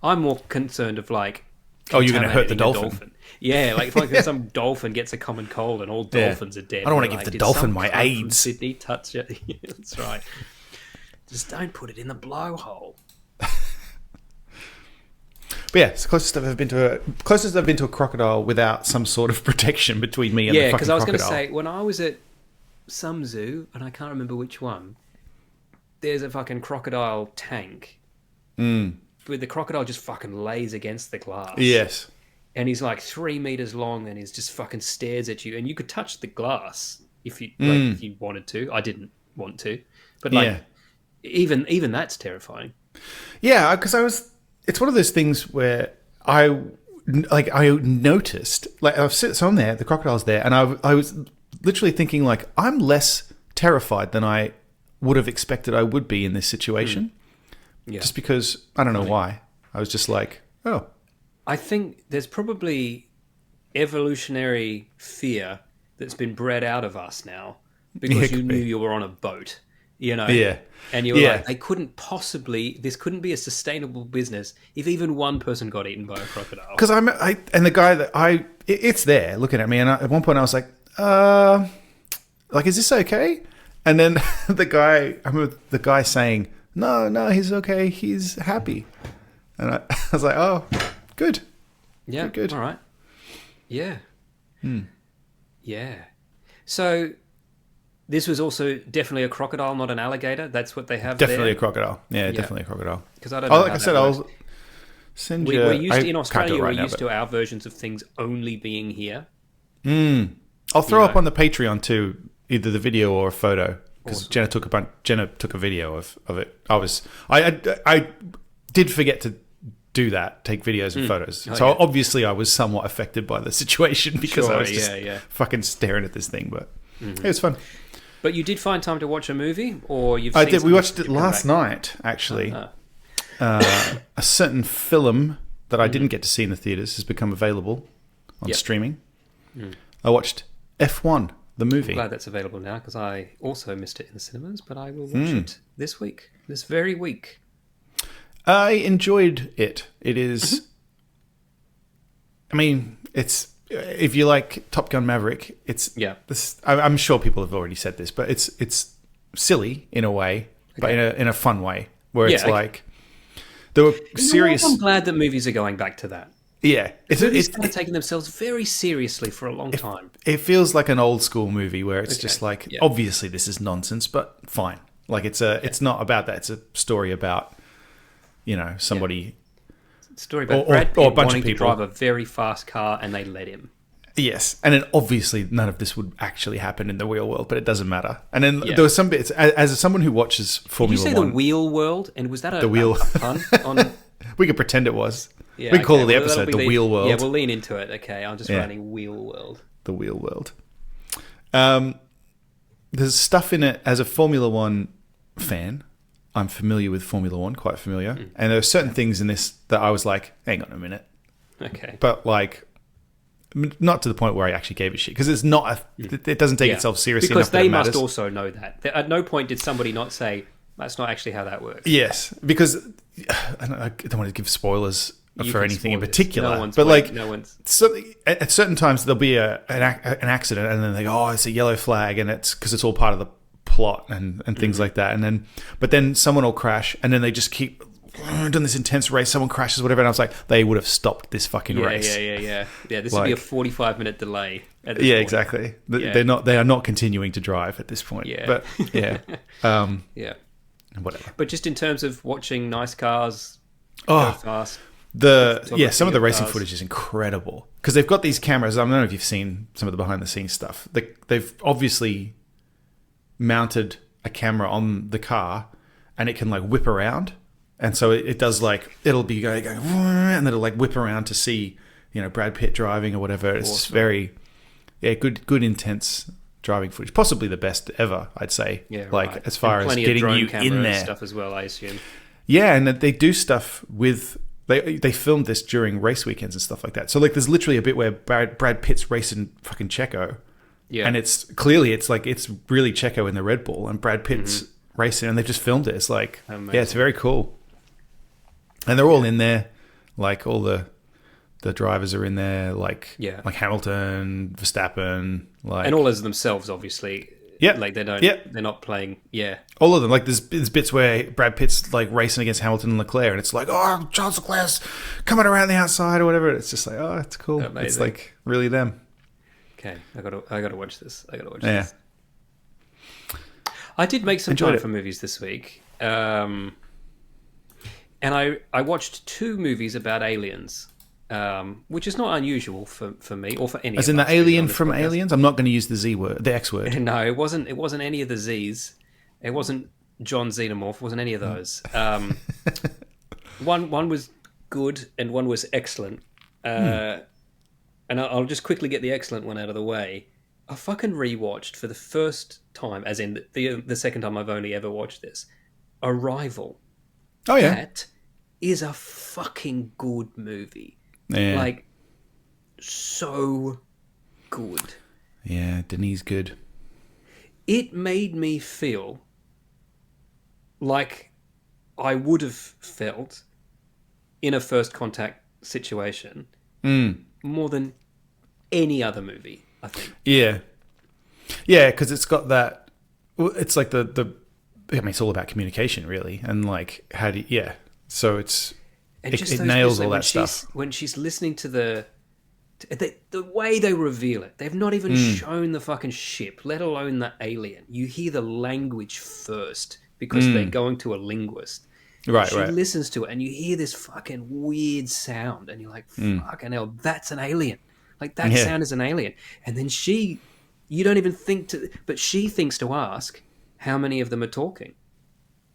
Speaker 2: I'm more concerned of like.
Speaker 3: Oh, you're going to hurt the
Speaker 2: contaminating
Speaker 3: dolphin.
Speaker 2: Yeah, like some dolphin gets a common cold and all dolphins are dead.
Speaker 3: I don't want to
Speaker 2: You're
Speaker 3: give the
Speaker 2: "Did
Speaker 3: dolphin
Speaker 2: some
Speaker 3: my
Speaker 2: cunt from
Speaker 3: AIDS."
Speaker 2: Sydney touch it. Yeah, that's right. Just don't put it in the blowhole.
Speaker 3: But yeah, it's the closest I've been to a crocodile without some sort of protection between me and the fucking crocodile.
Speaker 2: Yeah, because I was going to say, when I was at some zoo, and I can't remember which one, there's a fucking crocodile tank. But the crocodile just fucking lays against the glass.
Speaker 3: Yes.
Speaker 2: And he's like 3 meters long, and he just fucking stares at you. And you could touch the glass if you wanted to. I didn't want to, but even that's terrifying.
Speaker 3: Yeah, because it's one of those things where I noticed, like I was on there, the crocodile's there, and I was literally thinking like, I'm less terrified than I would have expected I would be in this situation. Yeah. Just because, I don't know why. I was just like, oh.
Speaker 2: I think there's probably evolutionary fear that's been bred out of us now because you knew you were on a boat, you know?
Speaker 3: Yeah.
Speaker 2: And you were like, this couldn't be a sustainable business if even one person got eaten by a crocodile.
Speaker 3: Because and the guy that it's there looking at me, and at one point I was like, like, is this okay? And then I remember the guy saying, no, he's okay. He's happy. And I was like, oh, good.
Speaker 2: Yeah.
Speaker 3: Good.
Speaker 2: All right. Yeah. Yeah. So this was also definitely a crocodile, not an alligator. That's what they have
Speaker 3: definitely
Speaker 2: there.
Speaker 3: A crocodile. Yeah, definitely a crocodile.
Speaker 2: Because I don't know.
Speaker 3: Like I said, I'll send you.
Speaker 2: We're used to, in Australia, we're used to our versions of things only being here.
Speaker 3: I'll throw up on the Patreon too, either the video or a photo. Because Jenna took a video of it. I did forget to do that, take videos and photos. Obviously I was somewhat affected by the situation because I was just fucking staring at this thing. But it was fun.
Speaker 2: But you did find time to watch a movie, or you've?
Speaker 3: I did. We watched it last night, actually. A certain film that I didn't get to see in the theaters has become available on streaming. I watched F1. The movie.
Speaker 2: I'm glad that's available now because I also missed it in the cinemas, but I will watch it this very week.
Speaker 3: I enjoyed it. It is. I mean, it's if you like Top Gun Maverick, it's I'm sure people have already said this, but it's silly in a way, but in a fun way where it's like there were serious.
Speaker 2: I'm glad that movies are going back to that.
Speaker 3: Yeah,
Speaker 2: it's taking themselves very seriously for a long time.
Speaker 3: It feels like an old school movie where it's just like, obviously this is nonsense, but fine. Like it's not about that. It's a story about, somebody.
Speaker 2: Story about Brad Pitt or a bunch of people to drive a very fast car and they let him.
Speaker 3: Yes, and then obviously none of this would actually happen in the real world, but it doesn't matter. And then there was some bits as someone who watches Formula 1.
Speaker 2: Did you say the wheel world? And was that a pun on?
Speaker 3: We could pretend it was. Yeah, we call the episode The Wheel World.
Speaker 2: Yeah, we'll lean into it. Okay, I'm just writing Wheel World.
Speaker 3: The Wheel World. there's stuff in it as a Formula One fan. I'm familiar with Formula One, quite familiar. And there are certain things in this that I was like, hang on a minute.
Speaker 2: Okay.
Speaker 3: But like, not to the point where I actually gave a shit, because it's not. It doesn't take itself seriously
Speaker 2: because
Speaker 3: enough. That
Speaker 2: they
Speaker 3: it
Speaker 2: must
Speaker 3: matters.
Speaker 2: also know that. At no point did somebody not say that's not actually how that works.
Speaker 3: Yes, because I don't want to give spoilers
Speaker 2: You
Speaker 3: for
Speaker 2: can
Speaker 3: anything in
Speaker 2: spoil this.
Speaker 3: particular,
Speaker 2: No one's
Speaker 3: but
Speaker 2: waiting.
Speaker 3: like,
Speaker 2: No one's.
Speaker 3: so at certain times there'll be an accident, and then they go, "Oh, it's a yellow flag," and it's because it's all part of the plot and things like that. And then someone will crash, and then they just keep doing this intense race. Someone crashes, whatever, and I was like, they would have stopped this fucking race.
Speaker 2: Yeah. This would be a 45-minute delay. At this
Speaker 3: Yeah,
Speaker 2: point.
Speaker 3: exactly.
Speaker 2: Yeah.
Speaker 3: They are not continuing to drive at this point.
Speaker 2: Yeah.
Speaker 3: But yeah,
Speaker 2: Yeah.
Speaker 3: whatever.
Speaker 2: But just in terms of watching nice cars go fast.
Speaker 3: Some of the racing
Speaker 2: cars.
Speaker 3: footage is incredible, because they've got these cameras. I don't know if you've seen some of the behind the scenes stuff. They've obviously mounted a camera on the car, and it can like whip around, and so it does like, it'll be going and it'll like whip around to see, you know, Brad Pitt driving or whatever. It's
Speaker 2: Awesome.
Speaker 3: very good intense driving footage, possibly the best ever, I'd say.
Speaker 2: Yeah,
Speaker 3: like
Speaker 2: right.
Speaker 3: as far
Speaker 2: And
Speaker 3: as
Speaker 2: plenty of
Speaker 3: getting
Speaker 2: drone
Speaker 3: you
Speaker 2: camera
Speaker 3: in there.
Speaker 2: stuff as well, I assume.
Speaker 3: Yeah, and they do stuff with they filmed this during race weekends and stuff like that. So like, there's literally a bit where Brad Pitt's racing fucking Checo,
Speaker 2: Yeah.
Speaker 3: and it's clearly it's really Checo in the Red Bull, and Brad Pitt's racing, and they've just filmed it. It's like,
Speaker 2: Amazing.
Speaker 3: yeah, it's very cool, and they're all in there, like all the drivers are in there, like like Hamilton, Verstappen, like,
Speaker 2: and all as themselves, obviously.
Speaker 3: Yeah.
Speaker 2: Like they don't.
Speaker 3: Yeah.
Speaker 2: They're not playing. Yeah.
Speaker 3: all of them. Like there's bits where Brad Pitt's like racing against Hamilton and Leclerc, and it's like, oh, Charles Leclerc's coming around the outside or whatever. It's just like, oh, it's cool.
Speaker 2: Amazing.
Speaker 3: It's like really them.
Speaker 2: Okay. I gotta watch this.
Speaker 3: Yeah.
Speaker 2: This. I did make some
Speaker 3: Enjoyed
Speaker 2: time
Speaker 3: it.
Speaker 2: for movies this week, and I watched 2 movies about aliens, which is not unusual for me or for any.
Speaker 3: As
Speaker 2: of
Speaker 3: in the
Speaker 2: us, really,
Speaker 3: alien
Speaker 2: on this
Speaker 3: from
Speaker 2: podcast.
Speaker 3: Aliens. I'm not going to use the X word.
Speaker 2: No, it wasn't. It wasn't any of the Z's. It wasn't John Xenomorph. It wasn't any of those. One was good and one was excellent. And I'll just quickly get the excellent one out of the way. I fucking rewatched for the first time, as in the second time I've only ever watched this, Arrival.
Speaker 3: Oh yeah,
Speaker 2: That is a fucking good movie.
Speaker 3: yeah,
Speaker 2: Like, so good.
Speaker 3: yeah. Denise good.
Speaker 2: It made me feel like I would have felt in a first contact situation more than any other movie, I think.
Speaker 3: Yeah, yeah, because it's got that. Well, it's like the. I mean, it's all about communication, really, and like how do you, So it's
Speaker 2: And
Speaker 3: it
Speaker 2: just those
Speaker 3: nails
Speaker 2: bits,
Speaker 3: all
Speaker 2: like,
Speaker 3: that stuff.
Speaker 2: when she's listening to the way they reveal it, they've not even shown the fucking ship, let alone the alien. You hear the language first because they're going to a linguist.
Speaker 3: Right,
Speaker 2: She
Speaker 3: right.
Speaker 2: listens to it, and you hear this fucking weird sound, and you're like, "Fucking hell, that's an alien! Like that
Speaker 3: Yeah.
Speaker 2: sound is an alien." And then you don't even think to, but she thinks to ask how many of them are talking.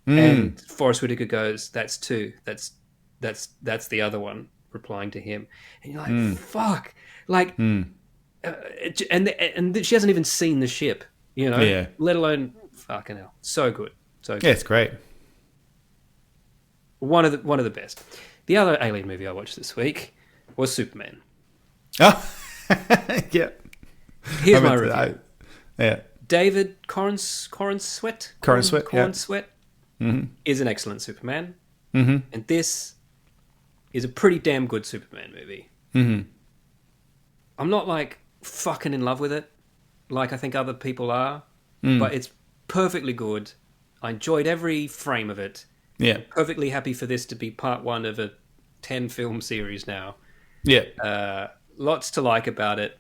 Speaker 2: And Forrest Whitaker goes, "That's 2. That's the other one," replying to him, and you're like, "Fuck!" Like, and she hasn't even seen the ship, you know,
Speaker 3: Yeah.
Speaker 2: let alone fucking hell, so good, so good.
Speaker 3: Yeah, it's great.
Speaker 2: One of the best. The other alien movie I watched this week was Superman.
Speaker 3: Oh, yeah.
Speaker 2: Here's
Speaker 3: I
Speaker 2: my
Speaker 3: meant
Speaker 2: review.
Speaker 3: to- yeah.
Speaker 2: David Corenswet is an excellent Superman, and this is a pretty damn good Superman movie. I'm not like fucking in love with it, like I think other people are, but it's perfectly good. I enjoyed every frame of it.
Speaker 3: Yeah.
Speaker 2: Perfectly happy for this to be part 1 of a 10 film series now.
Speaker 3: Yeah.
Speaker 2: Lots to like about it.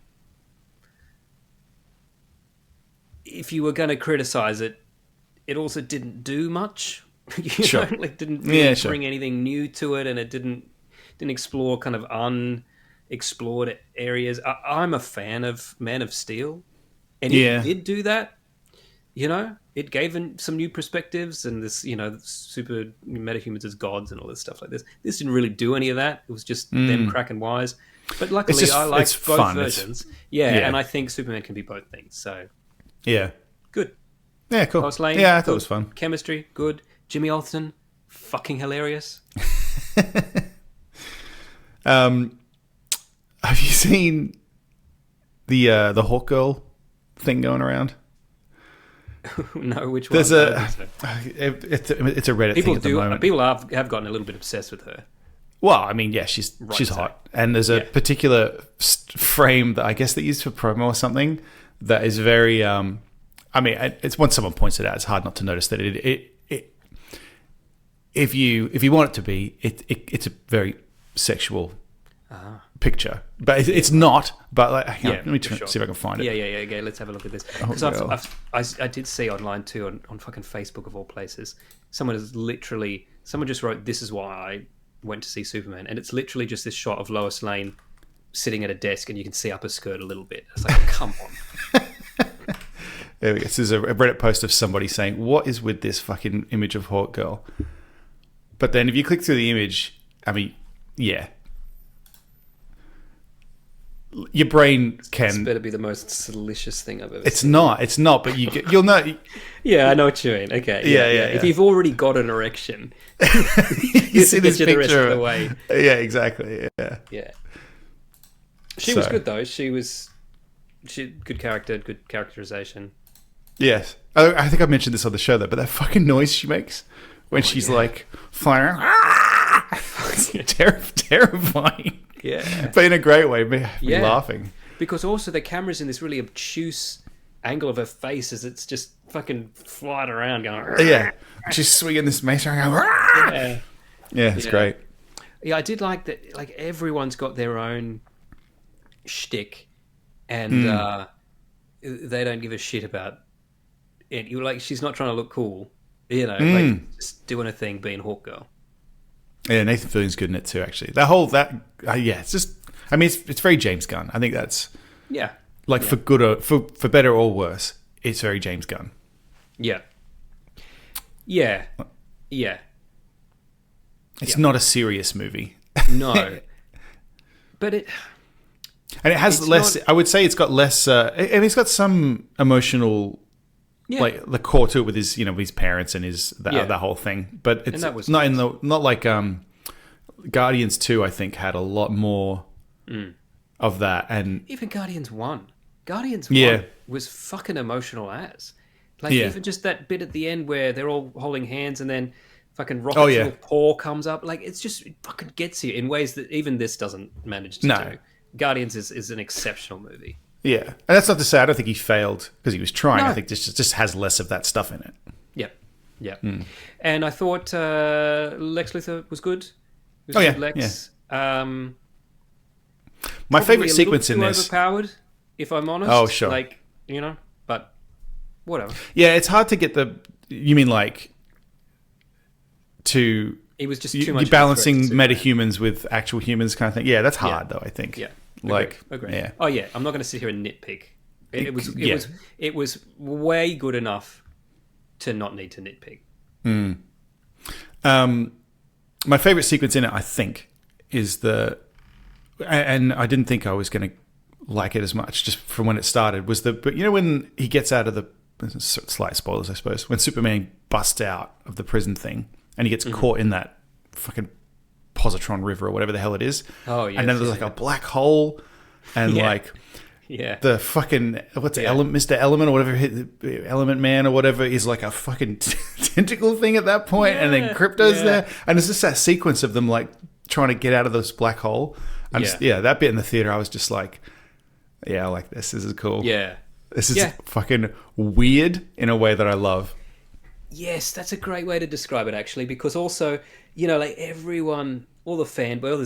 Speaker 2: If you were going to criticize it, it also didn't do much. You
Speaker 3: Sure.
Speaker 2: know, like didn't really
Speaker 3: Yeah, sure.
Speaker 2: bring anything new to it, and it didn't explore kind of unexplored areas. I'm a fan of Man of Steel, and
Speaker 3: Yeah.
Speaker 2: it did do that. You know, it gave some new perspectives, and this, you know, super metahumans as gods and all this stuff like this. This didn't really do any of that. It was just them cracking wires. But luckily,
Speaker 3: just-
Speaker 2: I like
Speaker 3: it's
Speaker 2: both
Speaker 3: fun.
Speaker 2: versions. Yeah,
Speaker 3: Yeah.
Speaker 2: and I think Superman can be both things. So
Speaker 3: Yeah.
Speaker 2: good.
Speaker 3: Yeah, cool.
Speaker 2: Lois Lane,
Speaker 3: Yeah, I thought
Speaker 2: good.
Speaker 3: it was fun.
Speaker 2: Chemistry, good. Jimmy Olsen, fucking hilarious.
Speaker 3: Have you seen the Hawk Girl thing going around?
Speaker 2: No, which one?
Speaker 3: There's
Speaker 2: I don't think so.
Speaker 3: it's a Reddit
Speaker 2: People
Speaker 3: thing at the moment.
Speaker 2: People have gotten a little bit obsessed with her.
Speaker 3: Well, I mean, yeah, she's
Speaker 2: so.
Speaker 3: hot, and there's a particular frame that I guess they used for promo or something that is very. I mean, it's once someone points it out, it's hard not to notice that it if you want it to be, it's a very sexual picture, but it's not. But like, hang on, let me see if I can find it.
Speaker 2: Yeah. Okay, let's have a look at this. Because I did see online too on fucking Facebook of all places. Someone just wrote, "This is why I went to see Superman," and it's literally just this shot of Lois Lane sitting at a desk, and you can see up her skirt a little bit. It's like, come on.
Speaker 3: There we go. This is a Reddit post of somebody saying, "What is with this fucking image of Hawk Girl?" But then if you click through the image, I mean, yeah. Your brain can...
Speaker 2: This better be the most salacious thing I've ever
Speaker 3: It's
Speaker 2: seen.
Speaker 3: not, but you'll know...
Speaker 2: Yeah, I know what you mean. Okay.
Speaker 3: Yeah.
Speaker 2: If you've already got an erection,
Speaker 3: you see this
Speaker 2: the
Speaker 3: picture
Speaker 2: rest of the way.
Speaker 3: Yeah, exactly.
Speaker 2: Yeah. She was good though. Good character, good characterization.
Speaker 3: Yes. I think I mentioned this on the show though, but that fucking noise she makes when she's like flying around, it's terrifying.
Speaker 2: Yeah.
Speaker 3: But in a great way, me laughing.
Speaker 2: Because also the camera's in this really obtuse angle of her face as it's just fucking flying around going...
Speaker 3: Yeah. She's swinging this mace around. Yeah, it's great.
Speaker 2: Yeah, I did like that. Like, everyone's got their own shtick, and they don't give a shit about it. You're like, she's not trying to look cool, like just doing a thing, being Hawk Girl.
Speaker 3: Yeah, Nathan Fillion's good in it too. Actually, it's just. I mean, it's very James Gunn. I think that's for good or for better or worse. It's very James Gunn. Yeah. It's not a serious movie.
Speaker 2: No. But it
Speaker 3: has less. I would say it's got less. It's got some emotional, like the core to it with his parents and that whole thing. But it's not like Guardians 2. I think had a lot more of that, and
Speaker 2: even Guardians 1. Guardians 1 was fucking emotional as. Like even just that bit at the end where they're all holding hands and then fucking Rocket's little paw comes up. Like it fucking gets you in ways that even this doesn't manage to do. Guardians is an exceptional movie. Yeah.
Speaker 3: And that's not to say I don't think he failed because he was trying. No. I think this just has less of that stuff in it.
Speaker 2: Yep. And I thought Lex Luthor was good. It was good Lex.
Speaker 3: Yeah. My favorite sequence in this...
Speaker 2: overpowered, if I'm honest.
Speaker 3: Oh, sure.
Speaker 2: Like, but whatever.
Speaker 3: Yeah, it's hard to get the... You mean like... To...
Speaker 2: It was just too much...
Speaker 3: You're balancing metahumans with actual humans kind of thing. Yeah, that's hard though, I think.
Speaker 2: Yeah.
Speaker 3: Agree.
Speaker 2: Yeah. Oh yeah, I'm not going to sit here and nitpick. It was way good enough to not need to nitpick.
Speaker 3: My favorite sequence in it, I think, is and I didn't think I was going to like it as much just from when it started, was but when he gets out of the, slight spoilers I suppose, when Superman busts out of the prison thing and he gets caught in that fucking positron river or whatever the hell it is.
Speaker 2: Oh yeah.
Speaker 3: And then there's like a black hole and the fucking Mr. Element or whatever, Element Man or whatever is like a fucking tentacle thing at that point, and then Crypto's there, and it's just that sequence of them like trying to get out of this black hole. That bit in the theater, I was just like, I like this. This is cool.
Speaker 2: Yeah,
Speaker 3: this is fucking weird in a way that I love.
Speaker 2: Yes, that's a great way to describe it actually, because also like everyone. All the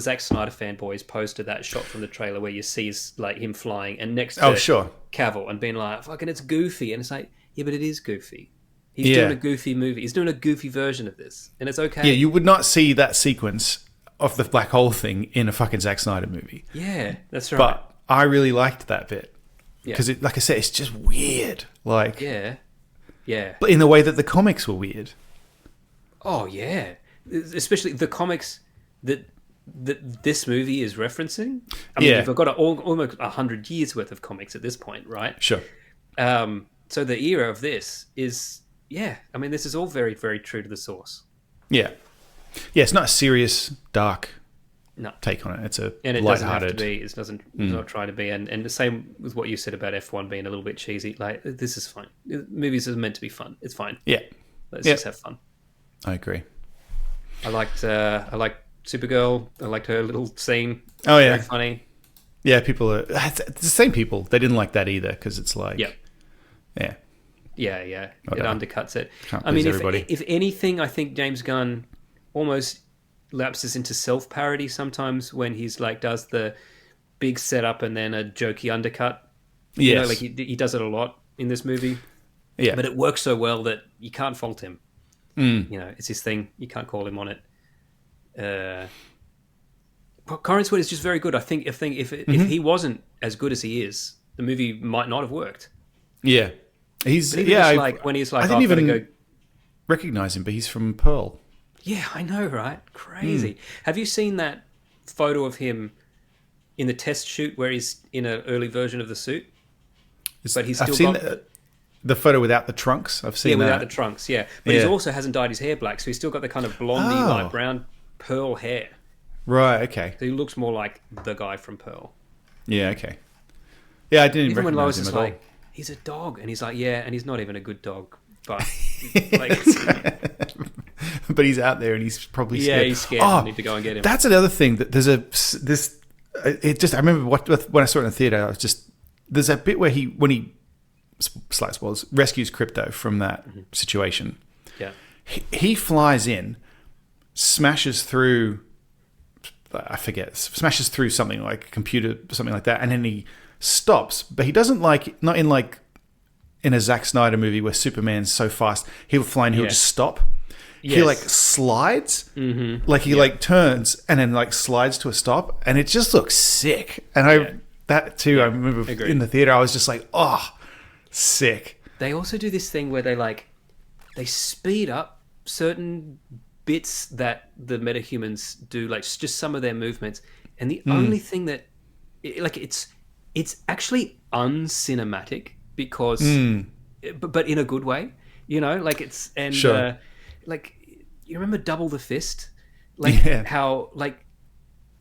Speaker 2: Zack Snyder fanboys posted that shot from the trailer where you see like him flying and next to Cavill and being like, fucking it's goofy. And it's like, yeah, but it is goofy. He's doing a goofy movie. He's doing a goofy version of this. And it's okay.
Speaker 3: Yeah, you would not see that sequence of the black hole thing in a fucking Zack Snyder movie.
Speaker 2: Yeah, that's right.
Speaker 3: But I really liked that bit. Because, like I said, it's just weird. Like,
Speaker 2: yeah.
Speaker 3: But in the way that the comics were weird.
Speaker 2: Oh, yeah. Especially the comics... that this movie is referencing. I mean, you've got almost 100 years worth of comics at this point, right?
Speaker 3: Sure.
Speaker 2: So the era of this is, yeah, I mean, this is all very, very true to the source.
Speaker 3: Yeah. Yeah, it's not a serious, dark
Speaker 2: No.
Speaker 3: take on it. It's a
Speaker 2: And it doesn't have to
Speaker 3: lighthearted.
Speaker 2: be. It doesn't not try to be. And the same with what you said about F1 being a little bit cheesy. Like, this is fine. Movies are meant to be fun. It's fine.
Speaker 3: Yeah,
Speaker 2: Let's
Speaker 3: Yeah.
Speaker 2: just have fun.
Speaker 3: I agree.
Speaker 2: I liked Supergirl. I liked her little scene.
Speaker 3: Oh, yeah.
Speaker 2: Very funny.
Speaker 3: Yeah, people are... It's the same people. They didn't like that either because it's like...
Speaker 2: Yeah.
Speaker 3: Yeah.
Speaker 2: Yeah, it
Speaker 3: Whatever.
Speaker 2: undercuts it.
Speaker 3: Can't
Speaker 2: I mean,
Speaker 3: please
Speaker 2: if,
Speaker 3: everybody.
Speaker 2: if anything, I think James Gunn almost lapses into self-parody sometimes when he's like does the big setup and then a jokey undercut. You know,
Speaker 3: Yes.
Speaker 2: like he does it a lot in this movie.
Speaker 3: Yeah.
Speaker 2: But it works so well that you can't fault him.
Speaker 3: Mm.
Speaker 2: You know, it's his thing. You can't call him on it. But Corrin Sweat is just very good. I think if he wasn't as good as he is, the movie might not have worked.
Speaker 3: Yeah. He's...
Speaker 2: But even
Speaker 3: Yeah,
Speaker 2: just like when he's like,
Speaker 3: I didn't
Speaker 2: I've got to
Speaker 3: even
Speaker 2: go.
Speaker 3: recognize him, but he's from Pearl.
Speaker 2: Yeah, I know, right? Crazy. Have you seen that photo of him in the test shoot where he's in an early version of the suit? But he's still
Speaker 3: I've seen
Speaker 2: got
Speaker 3: the photo without the trunks. I've seen
Speaker 2: without
Speaker 3: that.
Speaker 2: the trunks, yeah. But he
Speaker 3: Yeah.
Speaker 2: also hasn't dyed his hair black, so he's still got the kind of blondie,
Speaker 3: Oh.
Speaker 2: light brown Pearl hair.
Speaker 3: Right, okay.
Speaker 2: So he looks more like the guy from Pearl.
Speaker 3: Yeah, okay. Yeah, I didn't
Speaker 2: Even when
Speaker 3: recognize
Speaker 2: Lois
Speaker 3: him
Speaker 2: is
Speaker 3: at all.
Speaker 2: like, he's a dog, and he's like, yeah, and he's not even a good dog, but like,
Speaker 3: But he's out there and he's probably
Speaker 2: yeah,
Speaker 3: scared.
Speaker 2: he's scared.
Speaker 3: Oh,
Speaker 2: I need to go and get him.
Speaker 3: that's another thing that there's this. It just I remember when I saw it in the theater. I was just there's a bit where when he slight spoilers rescues Crypto from that situation.
Speaker 2: Yeah,
Speaker 3: He flies in, smashes through. I forget. Smashes through something like a computer, something like that, and then he stops. But he doesn't not in like in a Zack Snyder movie where Superman's so fast he'll fly and he'll
Speaker 2: Yeah.
Speaker 3: just stop. He
Speaker 2: Yes.
Speaker 3: like slides, like he like turns and then like slides to a stop, and it just looks sick. And that too, I remember
Speaker 2: Agreed.
Speaker 3: in the theater, I was just like, oh, sick.
Speaker 2: they also do this thing where they speed up certain bits that the metahumans do, like just some of their movements, and the only thing that it's actually uncinematic because but in a good way, you know, like it's and
Speaker 3: Sure.
Speaker 2: like you remember Double the Fist, like
Speaker 3: Yeah.
Speaker 2: how like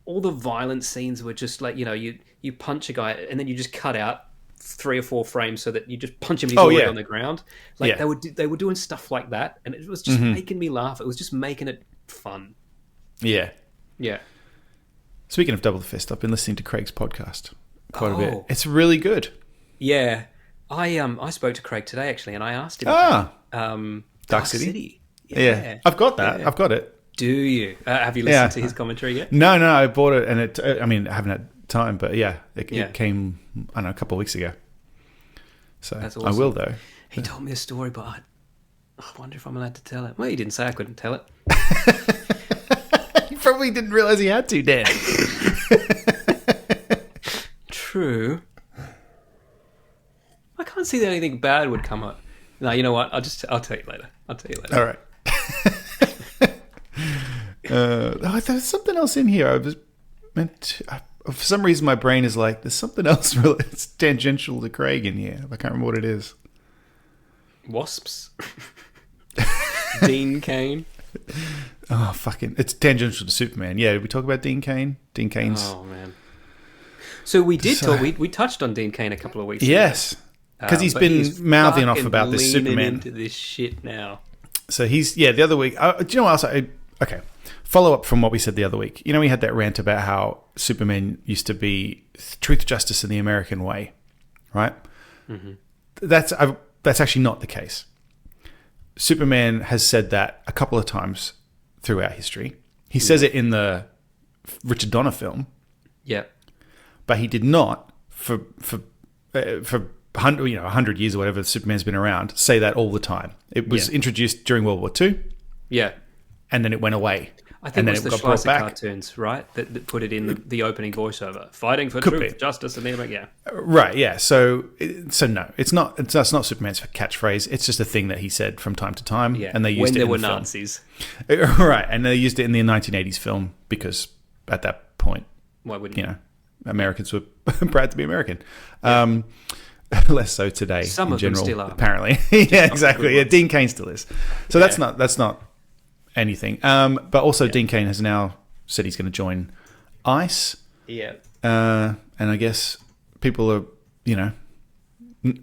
Speaker 2: all the violent scenes were just like, you know, you punch a guy and then you just cut out 3 or 4 frames so that you just punch him and he's already
Speaker 3: yeah.
Speaker 2: on the ground. Like
Speaker 3: Yeah.
Speaker 2: they were doing stuff like that, and it was just making me laugh. It was just making it fun.
Speaker 3: Yeah.
Speaker 2: Yeah.
Speaker 3: Speaking of Double the Fist, I've been listening to Craig's podcast quite a bit.
Speaker 2: Oh.
Speaker 3: It's really good.
Speaker 2: Yeah. I spoke to Craig today actually, and I asked him
Speaker 3: Ah,
Speaker 2: about
Speaker 3: Dark City?
Speaker 2: Yeah.
Speaker 3: yeah. I've got that.
Speaker 2: Yeah.
Speaker 3: I've got it.
Speaker 2: Do you? Have you listened to his commentary yet?
Speaker 3: No, I bought it, and I mean, I haven't had time, but yeah,
Speaker 2: Yeah.
Speaker 3: it came, I don't know, a couple of weeks ago. So
Speaker 2: That's
Speaker 3: I
Speaker 2: awesome.
Speaker 3: will, though.
Speaker 2: He told me a story, but I wonder if I'm allowed to tell it. Well, he didn't say I couldn't tell it.
Speaker 3: He probably didn't realize he had to, Dan.
Speaker 2: True. I can't see that anything bad would come up. No, you know what? I'll tell you later. I'll tell you later.
Speaker 3: All right. There's something else in here. I was meant to, for some reason, my brain is like, there's something else it's tangential to Craig in here. I can't remember what it is.
Speaker 2: Wasps. Dean Cain.
Speaker 3: Oh, fucking. It's tangential to Superman. Yeah, did we talk about Dean Cain? Dean Cain's.
Speaker 2: Oh man. So we did talk. We touched on Dean Cain a couple of weeks ago.
Speaker 3: Yes. Because he's
Speaker 2: But
Speaker 3: been
Speaker 2: he's
Speaker 3: mouthing off
Speaker 2: fucking
Speaker 3: about this
Speaker 2: leaning
Speaker 3: Superman.
Speaker 2: into this shit now.
Speaker 3: So the other week, do you know what else? Okay, follow up from what we said the other week. You know, we had that rant about how Superman used to be truth, justice, and the American way, right? Mm-hmm. That's actually not the case. Superman has said that a couple of times throughout history. He says it in the Richard Donner film,
Speaker 2: Yeah.
Speaker 3: but he did not for 100 years or whatever Superman's been around, say that all the time. It was introduced during World War II,
Speaker 2: Yeah.
Speaker 3: and then it went away.
Speaker 2: I think
Speaker 3: and
Speaker 2: it
Speaker 3: then
Speaker 2: was the
Speaker 3: got brought
Speaker 2: Schleicher
Speaker 3: back.
Speaker 2: cartoons, right? That put it in the opening voiceover. Fighting for
Speaker 3: Could
Speaker 2: truth,
Speaker 3: be.
Speaker 2: justice, and the American. Yeah.
Speaker 3: Right, yeah. So no, it's not Superman's catchphrase. It's just a thing that he said from time to time,
Speaker 2: Yeah.
Speaker 3: and they used
Speaker 2: when
Speaker 3: it
Speaker 2: there
Speaker 3: in
Speaker 2: were
Speaker 3: the film.
Speaker 2: Nazis.
Speaker 3: Right, and they used it in the 1980s film because at that point,
Speaker 2: Why wouldn't
Speaker 3: you know, Americans were proud to be American. less so today.
Speaker 2: Some
Speaker 3: in
Speaker 2: of them
Speaker 3: general,
Speaker 2: still are.
Speaker 3: apparently. Yeah, exactly. Yeah,
Speaker 2: ones.
Speaker 3: Dean Cain still is. So
Speaker 2: Yeah.
Speaker 3: that's not anything. But also, Dean Cain has now said he's going to join ICE.
Speaker 2: Yeah.
Speaker 3: And I guess people are,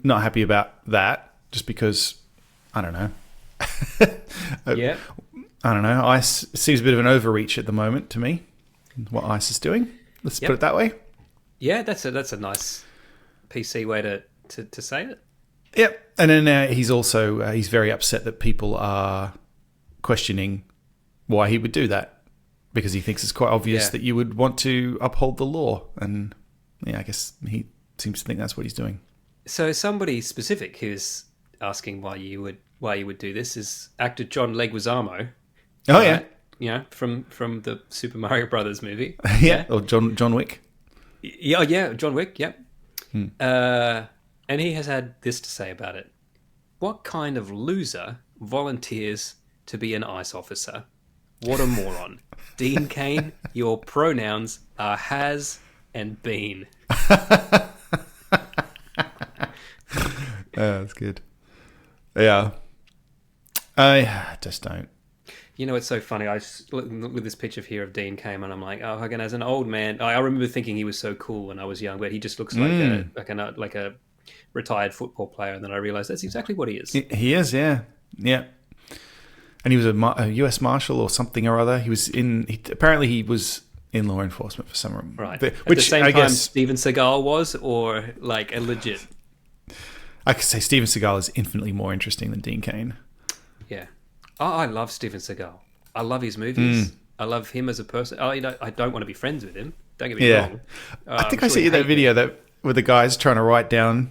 Speaker 3: not happy about that just because, I don't know.
Speaker 2: Yeah.
Speaker 3: I don't know. ICE seems a bit of an overreach at the moment to me, what ICE is doing. Let's put it that way.
Speaker 2: Yeah, that's a nice PC way to say it.
Speaker 3: Yep. And then he's also, he's very upset that people are questioning why he would do that, because he thinks it's quite obvious that you would want to uphold the law. And yeah, I guess he seems to think that's what he's doing.
Speaker 2: So somebody specific who's asking why you would do this is actor John Leguizamo.
Speaker 3: Oh, yeah.
Speaker 2: From the Super Mario Brothers movie.
Speaker 3: Yeah. Or John Wick.
Speaker 2: Yeah, John Wick, yep. And he has had this to say about it. What kind of loser volunteers to be an ICE officer? What a moron. Dean Cain, your pronouns are has and been.
Speaker 3: That's good. Yeah. I just don't.
Speaker 2: You know, it's so funny. I just look with this picture here of Dean Cain, and I'm like, oh, again, as an old man, I remember thinking he was so cool when I was young, but he just looks like a retired football player. And then I realized that's exactly what he is.
Speaker 3: He is, yeah, yeah. And he was a U.S. Marshal or something or other. He was apparently he was in law enforcement for some reason.
Speaker 2: Right.
Speaker 3: Which
Speaker 2: At the same
Speaker 3: I
Speaker 2: time
Speaker 3: guess
Speaker 2: Steven Seagal was, or like a legit.
Speaker 3: I could say Steven Seagal is infinitely more interesting than Dean Cain.
Speaker 2: Yeah. Oh, I love Steven Seagal. I love his movies. I love him as a person. I don't want to be friends with him. Don't get me wrong.
Speaker 3: I think I sent you that video where the guy's trying to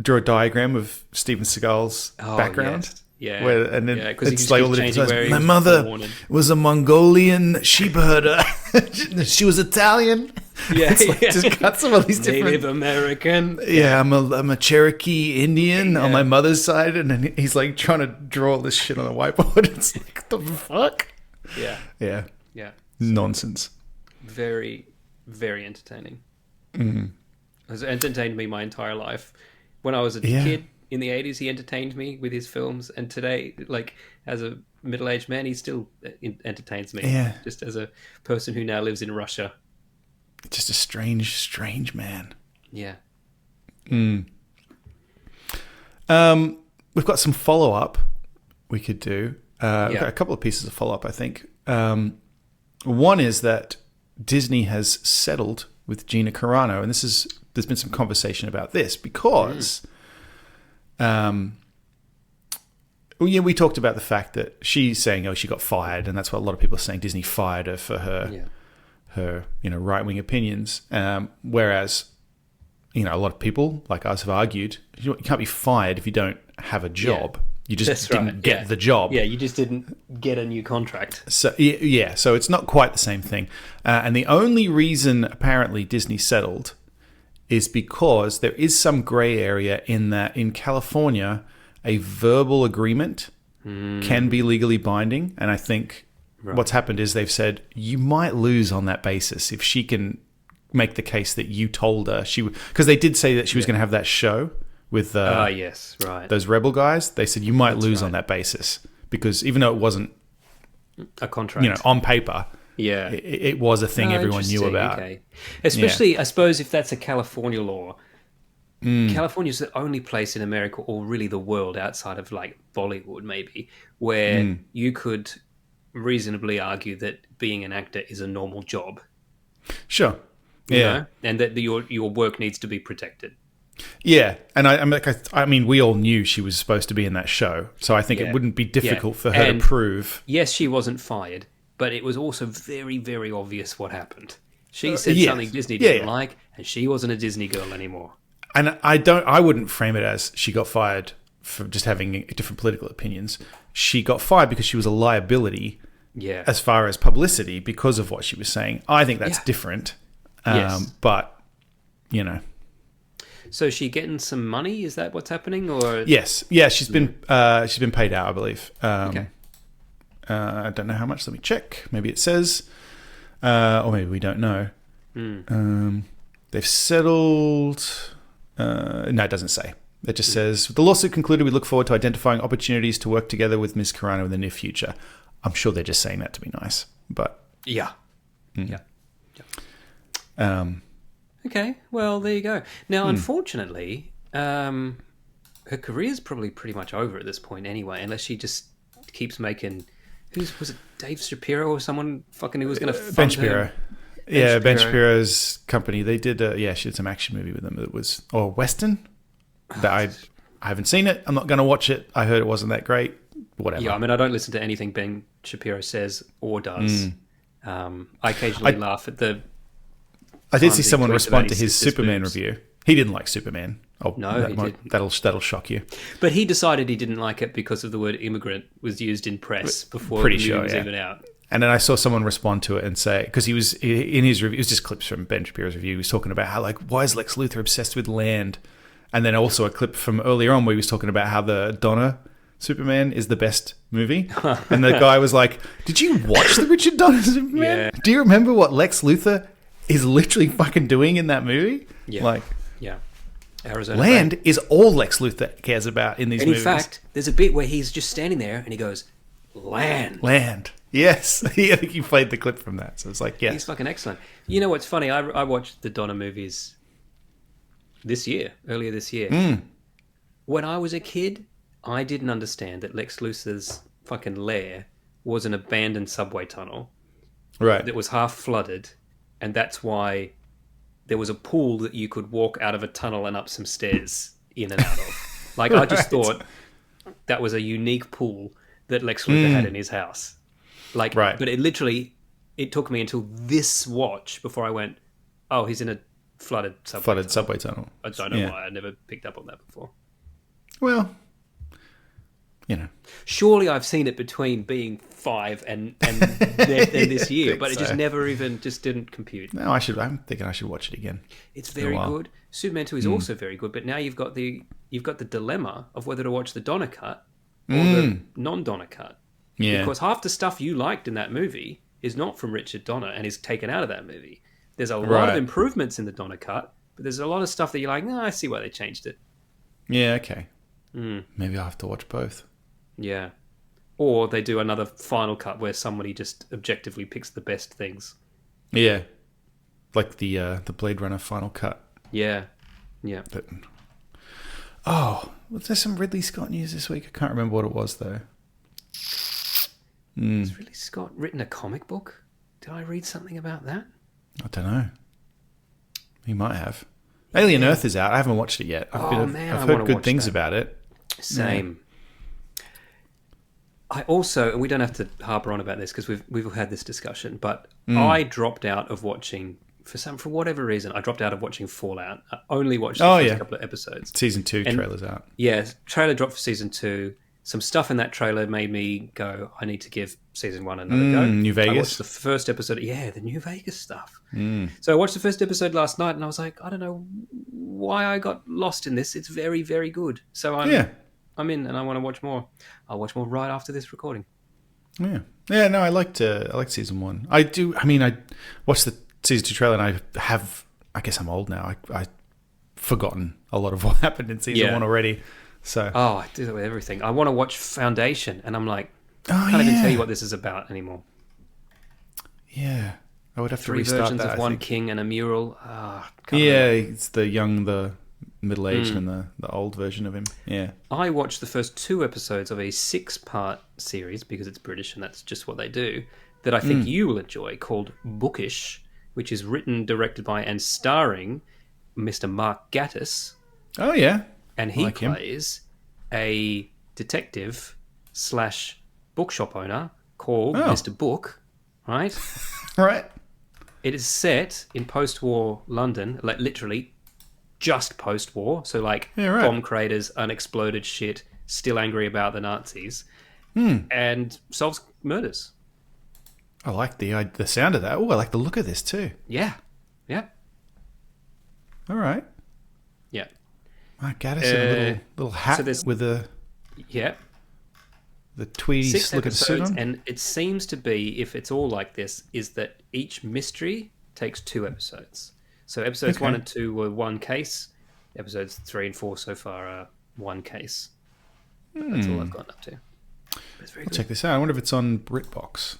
Speaker 3: draw a diagram of Steven Seagal's background.
Speaker 2: Yes. Yeah.
Speaker 3: And then it's like all the different
Speaker 2: where he
Speaker 3: My
Speaker 2: was
Speaker 3: mother
Speaker 2: born and-
Speaker 3: was a Mongolian sheep herder. She was Italian.
Speaker 2: Yeah,
Speaker 3: It's like just got some of these different.
Speaker 2: Native American.
Speaker 3: Yeah, I'm a Cherokee Indian on my mother's side, and then he's like trying to draw all this shit on a whiteboard. It's like, what the fuck?
Speaker 2: Yeah.
Speaker 3: Yeah,
Speaker 2: Yeah.
Speaker 3: nonsense.
Speaker 2: Very, very entertaining. Has entertained me my entire life. When I was a kid in the 80s, he entertained me with his films, and today, like as a middle-aged man, he still entertains me.
Speaker 3: Yeah.
Speaker 2: Just as a person who now lives in Russia.
Speaker 3: Just a strange man.
Speaker 2: Yeah.
Speaker 3: We've got some follow-up we could do. We've got a couple of pieces of follow-up, I think. One is that Disney has settled with Gina Carano, and there's been some conversation about this because we talked about the fact that she's saying, she got fired, and that's what a lot of people are saying. Disney fired her for her right-wing opinions, whereas a lot of people like us have argued you can't be fired if you don't have a job. You just didn't get the job.
Speaker 2: Yeah, you just didn't get a new contract.
Speaker 3: So so it's not quite the same thing. And the only reason apparently Disney settled is because there is some gray area in that in California, a verbal agreement can be legally binding, and I think what's happened is they've said you might lose on that basis if she can make the case that you told her because they did say that she was going to have that show with
Speaker 2: yes, right.
Speaker 3: those rebel guys. They said you might lose on that basis because even though it wasn't
Speaker 2: a contract,
Speaker 3: on paper,
Speaker 2: yeah,
Speaker 3: it was a thing everyone knew about.
Speaker 2: Okay. Especially, I suppose, if that's a California law. California's the only place in America, or really the world, outside of like Bollywood, maybe, where you could reasonably argue that being an actor is a normal job.
Speaker 3: Sure.
Speaker 2: You know? And that your work needs to be protected.
Speaker 3: Yeah, and I mean, we all knew she was supposed to be in that show, so I think it wouldn't be difficult for her to prove.
Speaker 2: Yes, she wasn't fired, but it was also very, very obvious what happened. She said something Disney didn't like, and she wasn't a Disney girl anymore.
Speaker 3: And I wouldn't frame it as she got fired for just having different political opinions. She got fired because she was a liability as far as publicity because of what she was saying. I think that's different. But,
Speaker 2: So is she getting some money? Is that what's happening? Or
Speaker 3: yes. Yeah, she's been paid out, I believe.
Speaker 2: Okay.
Speaker 3: I don't know how much. Let me check. Maybe it says. Or maybe we don't know. They've settled. No, it doesn't say. It just says, with the lawsuit concluded, we look forward to identifying opportunities to work together with Ms. Carano in the near future. I'm sure they're just saying that to be nice, but...
Speaker 2: Yeah. Yeah.
Speaker 3: Um,
Speaker 2: Okay, well, there you go. Now, unfortunately, her career's probably pretty much over at this point anyway, unless she just keeps making... Was it Dave Shapiro or someone fucking who was going to fund
Speaker 3: Ben
Speaker 2: her?
Speaker 3: Shapiro. Yeah, Ben Shapiro's company. They did, she did some action movie with them. It was, Western. That I haven't seen it. I'm not going to watch it. I heard it wasn't that great. Whatever.
Speaker 2: Yeah, I mean, I don't listen to anything Ben Shapiro says or does. I occasionally laugh at the...
Speaker 3: I did see
Speaker 2: times he
Speaker 3: someone
Speaker 2: tweets
Speaker 3: respond
Speaker 2: about
Speaker 3: to his
Speaker 2: sisters'
Speaker 3: Superman
Speaker 2: boobs.
Speaker 3: review. He didn't like Superman.
Speaker 2: No, he didn't.
Speaker 3: That'll shock you.
Speaker 2: But he decided he didn't like it because of the word immigrant was used in press before
Speaker 3: Pretty
Speaker 2: the movie
Speaker 3: sure,
Speaker 2: was
Speaker 3: yeah.
Speaker 2: even out.
Speaker 3: And then I saw someone respond to it and say, because he was in his review, it was just clips from Ben Shapiro's review. He was talking about how, like, why is Lex Luthor obsessed with land? And then also a clip from earlier on where he was talking about how the Donner Superman is the best movie. And the guy was like, did you watch the Richard Donner Superman?
Speaker 2: Yeah.
Speaker 3: Do you remember what Lex Luthor is literally fucking doing in that movie?
Speaker 2: Yeah.
Speaker 3: Like,
Speaker 2: Yeah. Arizona.
Speaker 3: land is all Lex Luthor cares about in these
Speaker 2: And in
Speaker 3: movies.
Speaker 2: fact, there's a bit where he's just standing there and he goes, land.
Speaker 3: Land. Yes. I think you played the clip from that. So it's like, yeah.
Speaker 2: He's fucking excellent. You know what's funny? I watched the Donner movies earlier this year. When I was a kid, I didn't understand that Lex Luthor's fucking lair was an abandoned subway tunnel
Speaker 3: Right.
Speaker 2: that was half flooded, and that's why there was a pool that you could walk out of a tunnel and up some stairs in and out of. Like, I just
Speaker 3: Right.
Speaker 2: thought that was a unique pool that Lex Luthor had in his house. Like,
Speaker 3: Right.
Speaker 2: but it took me until this watch before I went, oh, he's in a flooded subway.
Speaker 3: Subway tunnel.
Speaker 2: I don't know
Speaker 3: Yeah.
Speaker 2: why I never picked up on that before.
Speaker 3: Well, you know.
Speaker 2: Surely I've seen it between being 5 and this year,
Speaker 3: think
Speaker 2: but it just
Speaker 3: so.
Speaker 2: never even just didn't compute.
Speaker 3: No, I'm thinking I should watch it again.
Speaker 2: It's
Speaker 3: been a
Speaker 2: very
Speaker 3: while.
Speaker 2: good. Superman 2 is also very good, but now you've got the dilemma of whether to watch the Donner cut or the non-Donner cut.
Speaker 3: Yeah.
Speaker 2: Because half the stuff you liked in that movie is not from Richard Donner and is taken out of that movie. There's a lot
Speaker 3: Right.
Speaker 2: of improvements in the Donner cut, but there's a lot of stuff that you're like, no, I see why they changed it.
Speaker 3: Yeah, okay. Maybe I'll have to watch both.
Speaker 2: Yeah. Or they do another final cut where somebody just objectively picks the best things.
Speaker 3: Yeah. Like the Blade Runner final cut.
Speaker 2: Yeah. Yeah.
Speaker 3: But, was there some Ridley Scott news this week? I can't remember what it was, though.
Speaker 2: Has Ridley Scott written a comic book? Did I read something about that?
Speaker 3: I don't know. He might have. Alien Earth is out. I haven't watched it yet. I've
Speaker 2: I
Speaker 3: heard
Speaker 2: wanna
Speaker 3: good
Speaker 2: watch
Speaker 3: things
Speaker 2: that.
Speaker 3: about it.
Speaker 2: Same. I also, and we don't have to harper on about this because we've had this discussion, but I dropped out of watching for whatever reason. I dropped out of watching Fallout. I only watched the first couple of episodes.
Speaker 3: Season 2 trailer's out.
Speaker 2: Yeah, trailer dropped for season 2. Some stuff in that trailer made me go, I need to give season 1 another go.
Speaker 3: New
Speaker 2: I
Speaker 3: Vegas?
Speaker 2: watched the first episode. Yeah, the New Vegas stuff. So I watched the first episode last night and I was like, I don't know why I got lost in this. It's very, very good. So I'm in and I want to watch more. I'll watch more right after this recording.
Speaker 3: Yeah. Yeah, no, I liked season 1. I watched the season 2 trailer and I guess I'm old now. I've forgotten a lot of what happened in season 1 already. So
Speaker 2: Oh, I do that with everything. I want to watch Foundation and I'm like, I can't even tell you what this is about anymore.
Speaker 3: Yeah. I would have to
Speaker 2: 3
Speaker 3: restart
Speaker 2: versions
Speaker 3: that,
Speaker 2: of
Speaker 3: I
Speaker 2: one
Speaker 3: think.
Speaker 2: king and a mural.
Speaker 3: Yeah, it's the young, the middle-aged and the old version of him. Yeah.
Speaker 2: I watched the first 2 episodes of a 6-part series because it's British and that's just what they do, that I think you will enjoy, called Bookish, which is written, directed by and starring Mr. Mark Gatiss,
Speaker 3: Oh, yeah.
Speaker 2: and he
Speaker 3: like him.
Speaker 2: plays a detective / bookshop owner called Mr. Book, right?
Speaker 3: Right.
Speaker 2: It is set in post-war London, like literally just post-war. So like bomb craters, unexploded shit, still angry about the Nazis, and solves murders.
Speaker 3: I like the sound of that. Oh, I like the look of this too.
Speaker 2: Yeah. Yeah.
Speaker 3: All right.
Speaker 2: Yeah.
Speaker 3: Mark Gatiss in a little hat
Speaker 2: there's-
Speaker 3: with the
Speaker 2: Yeah.
Speaker 3: tweedy
Speaker 2: 6
Speaker 3: looking suit
Speaker 2: episodes,
Speaker 3: on.
Speaker 2: and it seems to be, if it's all like this, is that each mystery takes 2 episodes. So episodes
Speaker 3: Okay.
Speaker 2: 1 and 2 were one case, episodes 3 and 4 so far are one case. But that's all I've gotten up to. But it's very good.
Speaker 3: Check this out. I wonder if it's on BritBox.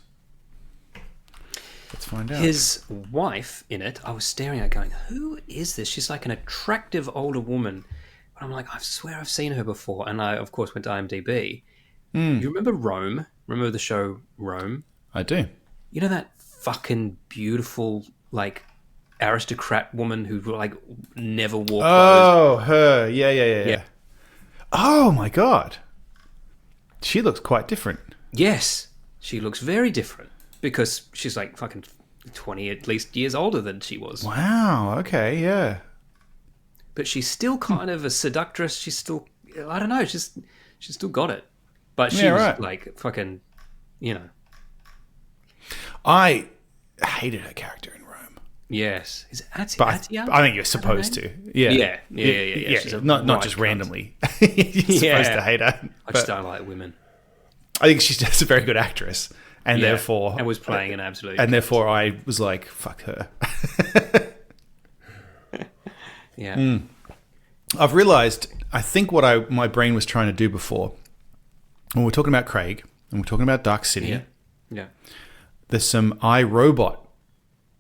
Speaker 3: Let's find out.
Speaker 2: His wife in it, I was staring at going, who is this? She's like an attractive older woman. But I'm like, I swear I've seen her before. And I, of course, went to IMDb. You remember Rome? Remember the show Rome?
Speaker 3: I do.
Speaker 2: You know that fucking beautiful, like, aristocrat woman who, like, never wore clothes?
Speaker 3: Oh, her. Yeah. Oh, my God. She looks quite different.
Speaker 2: Yes. She looks very different. Because she's like fucking 20 at least years older than she was.
Speaker 3: Wow. Okay. Yeah.
Speaker 2: But she's still kind of a seductress. She's still, I don't know, she's still got it. But she was like fucking, you know.
Speaker 3: I hated her character in Rome.
Speaker 2: Yes. Is it
Speaker 3: But
Speaker 2: Atia?
Speaker 3: I think you're supposed to. Yeah.
Speaker 2: Yeah. She's a
Speaker 3: not
Speaker 2: right
Speaker 3: just
Speaker 2: cunt.
Speaker 3: randomly. You're supposed to hate her.
Speaker 2: I just
Speaker 3: But
Speaker 2: don't like women.
Speaker 3: I think she's just a very good actress. And
Speaker 2: Yeah.
Speaker 3: therefore...
Speaker 2: And was playing an absolute...
Speaker 3: And therefore I was like, fuck her.
Speaker 2: Yeah.
Speaker 3: I've realised, I think what my brain was trying to do before, when we're talking about Craig, and we're talking about Dark City,
Speaker 2: Yeah.
Speaker 3: there's some iRobot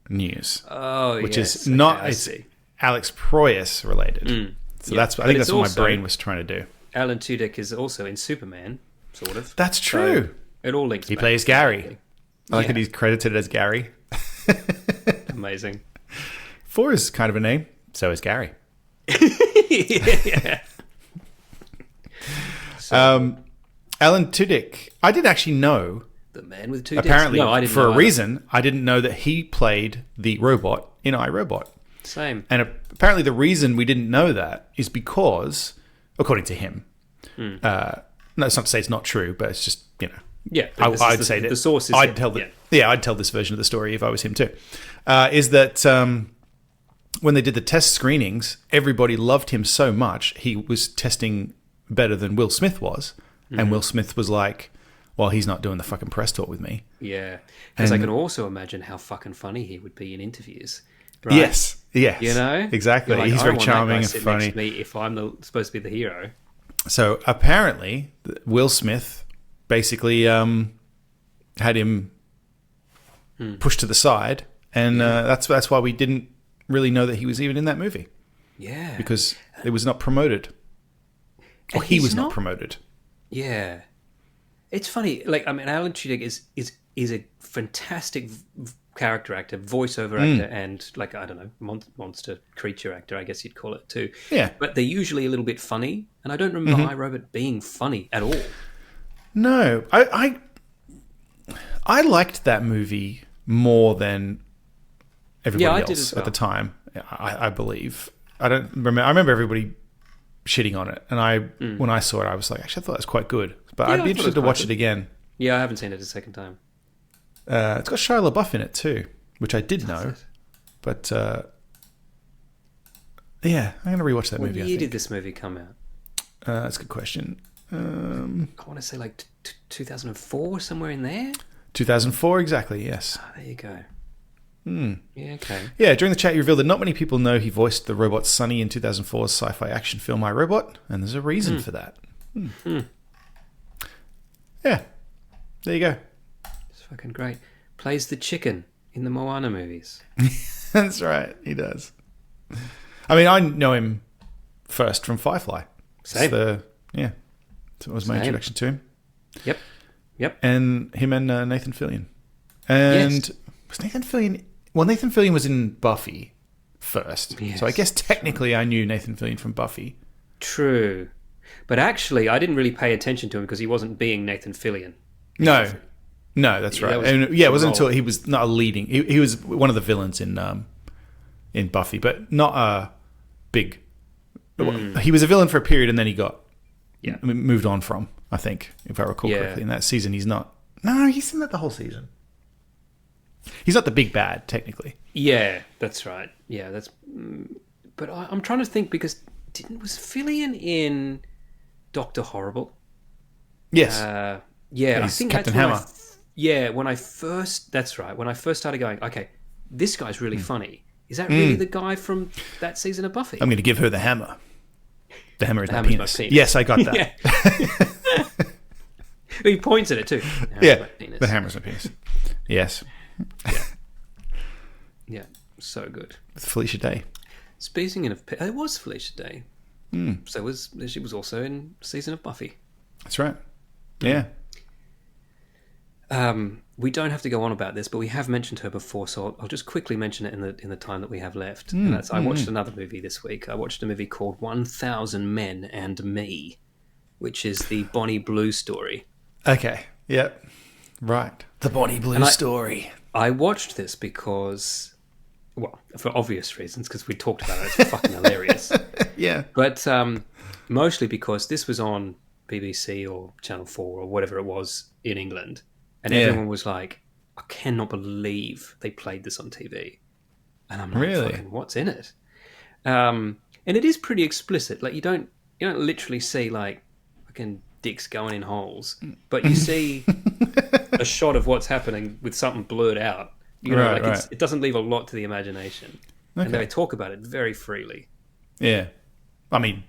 Speaker 3: news,
Speaker 2: Oh,
Speaker 3: which
Speaker 2: yes.
Speaker 3: is not...
Speaker 2: Okay, I
Speaker 3: it's
Speaker 2: see.
Speaker 3: Alex Proyas related. So
Speaker 2: Yeah.
Speaker 3: I
Speaker 2: But
Speaker 3: think
Speaker 2: it's
Speaker 3: that's what my
Speaker 2: also-
Speaker 3: brain was trying to do.
Speaker 2: Alan Tudyk is also in Superman, sort of.
Speaker 3: That's true.
Speaker 2: So it all links
Speaker 3: He
Speaker 2: back.
Speaker 3: plays Gary. I like
Speaker 2: Yeah.
Speaker 3: that he's credited as Gary.
Speaker 2: Amazing.
Speaker 3: 4 is kind of a name. So is Gary.
Speaker 2: Yeah.
Speaker 3: Alan Tudyk. I didn't actually know.
Speaker 2: The man with two dicks.
Speaker 3: Apparently,
Speaker 2: No, I didn't
Speaker 3: for
Speaker 2: know
Speaker 3: a
Speaker 2: either.
Speaker 3: reason, I didn't know that he played the robot in iRobot.
Speaker 2: Same.
Speaker 3: And apparently, the reason we didn't know that is because, according to him, no, it's not to say it's not true, but it's just
Speaker 2: Yeah. but this is
Speaker 3: I'd say that
Speaker 2: the source is
Speaker 3: I'd
Speaker 2: him.
Speaker 3: tell the
Speaker 2: Yeah.
Speaker 3: I'd tell this version of the story if I was him too. Is that when they did the test screenings, everybody loved him so much he was testing better than Will Smith was, and Will Smith was like, "Well, he's not doing the fucking press tour with me."
Speaker 2: Yeah. Because I
Speaker 3: And-
Speaker 2: can also imagine how fucking funny he would be in interviews. Right?
Speaker 3: Yes,
Speaker 2: You know?
Speaker 3: exactly.
Speaker 2: You're like,
Speaker 3: He's
Speaker 2: I
Speaker 3: very
Speaker 2: want that guy
Speaker 3: charming and
Speaker 2: sitting next
Speaker 3: funny.
Speaker 2: to me if I'm supposed to be the hero.
Speaker 3: So apparently, Will Smith basically had him pushed to the side, and that's why we didn't really know that he was even in that movie,
Speaker 2: Yeah.
Speaker 3: because it was not promoted, or
Speaker 2: And
Speaker 3: he
Speaker 2: he's
Speaker 3: was not
Speaker 2: not-
Speaker 3: promoted.
Speaker 2: Yeah. It's funny. Like, I mean, Alan Tudyk is a fantastic character actor, voiceover actor, and like, I don't know, monster creature actor, I guess you'd call it too.
Speaker 3: Yeah.
Speaker 2: But they're usually a little bit funny, and I don't remember iRobot being funny at all.
Speaker 3: No, I liked that movie more than everybody
Speaker 2: Yeah, I
Speaker 3: else
Speaker 2: did as
Speaker 3: at the
Speaker 2: well.
Speaker 3: time. I believe. I don't remember. I remember everybody shitting on it, and when I saw it, I was like, actually, I thought that was quite good. But
Speaker 2: Yeah, I
Speaker 3: I'd
Speaker 2: thought
Speaker 3: be
Speaker 2: it
Speaker 3: interested
Speaker 2: was
Speaker 3: to
Speaker 2: quite
Speaker 3: watch
Speaker 2: good.
Speaker 3: it again.
Speaker 2: Yeah, I haven't seen it a second time.
Speaker 3: It's got Shia LaBeouf in it too, which I did know.
Speaker 2: it?
Speaker 3: But yeah, I'm going to rewatch that
Speaker 2: What
Speaker 3: movie. I
Speaker 2: year
Speaker 3: think.
Speaker 2: did this movie come out?
Speaker 3: That's a good question.
Speaker 2: I want to say like 2004, somewhere in there.
Speaker 3: 2004, exactly. Yes.
Speaker 2: Oh, there you go.
Speaker 3: Hmm.
Speaker 2: Yeah, okay.
Speaker 3: Yeah, during the chat, you revealed that not many people know he voiced the robot Sonny in 2004's sci-fi action film iRobot, and there's a reason for that. Yeah, there you go.
Speaker 2: It's fucking great. Plays the chicken in the Moana movies.
Speaker 3: That's right, he does. I mean, I know him first from Firefly.
Speaker 2: Same.
Speaker 3: So it was my
Speaker 2: Same.
Speaker 3: introduction to him.
Speaker 2: Yep.
Speaker 3: And him and Nathan Fillion. And was Nathan Fillion... Well, Nathan Fillion was in Buffy first.
Speaker 2: Yes,
Speaker 3: So I guess technically I knew Nathan Fillion from Buffy.
Speaker 2: True. But actually, I didn't really pay attention to him because he wasn't being Nathan Fillion.
Speaker 3: No, that's
Speaker 2: Yeah,
Speaker 3: right.
Speaker 2: that was
Speaker 3: And it wasn't
Speaker 2: the
Speaker 3: until he was not a leading... He was one of the villains in Buffy, but not a big... He was a villain for a period and then he got moved on from, I think, if I recall
Speaker 2: Yeah.
Speaker 3: correctly. In that season, he's not... No, he's in that the whole season. He's not the big bad, technically.
Speaker 2: Yeah, that's right. Yeah, that's... But I'm trying to think because was Fillion in Dr. Horrible?
Speaker 3: Yes.
Speaker 2: Yeah, I
Speaker 3: he's
Speaker 2: think
Speaker 3: Captain
Speaker 2: that's when
Speaker 3: Hammer.
Speaker 2: when I first... That's right. When I first started going, okay, this guy's really funny. Is that really the guy from that season of Buffy?
Speaker 3: I'm going to give her the hammer. The hammer is my
Speaker 2: hammer's my
Speaker 3: penis.
Speaker 2: penis.
Speaker 3: Yes, I got that.
Speaker 2: He points at it too.
Speaker 3: Yeah, the hammer's my penis. Yes.
Speaker 2: Yeah, so good.
Speaker 3: With Felicia Day.
Speaker 2: Speaking of, it was Felicia Day. So she was also in season of Buffy.
Speaker 3: That's right. Yeah.
Speaker 2: We don't have to go on about this, but we have mentioned her before, so I'll just quickly mention it in the time that we have left. And that's I watched another movie this week. I watched a movie called 1000 Men and Me, which is the Bonnie Blue story.
Speaker 3: Okay. Yep. Right. The Bonnie Blue story.
Speaker 2: I watched this because, well, for obvious reasons, because we talked about it. It's fucking hilarious.
Speaker 3: Yeah.
Speaker 2: But mostly because this was on BBC or Channel 4 or whatever it was in England. And everyone was like, I cannot believe they played this on TV. And I'm like,
Speaker 3: really?
Speaker 2: fucking, what's in it? And it is pretty explicit. Like, you don't literally see, like, fucking dicks going in holes. But you see a shot of what's happening with something blurred out. You know, it doesn't leave a lot to the imagination. Okay. And they talk about it very freely.
Speaker 3: Yeah. I mean,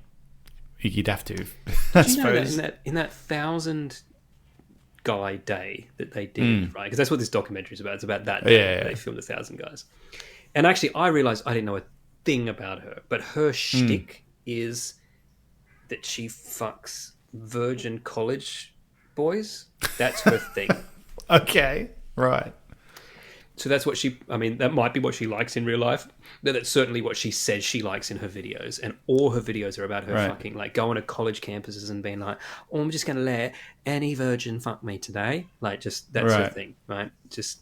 Speaker 3: you'd have to,
Speaker 2: I suppose. That in that 1,000 guy day that they did, right? Because that's what this documentary is about. It's about that day they filmed 1,000 guys. And actually, I realised I didn't know a thing about her, but her shtick is that she fucks virgin college boys. That's her thing.
Speaker 3: Okay, right.
Speaker 2: So that's what that might be what she likes in real life. That's certainly what she says she likes in her videos. And all her videos are about her fucking, like, going to college campuses and being like, oh, I'm just going to let any virgin fuck me today. Like, just, that's her thing, right? Just...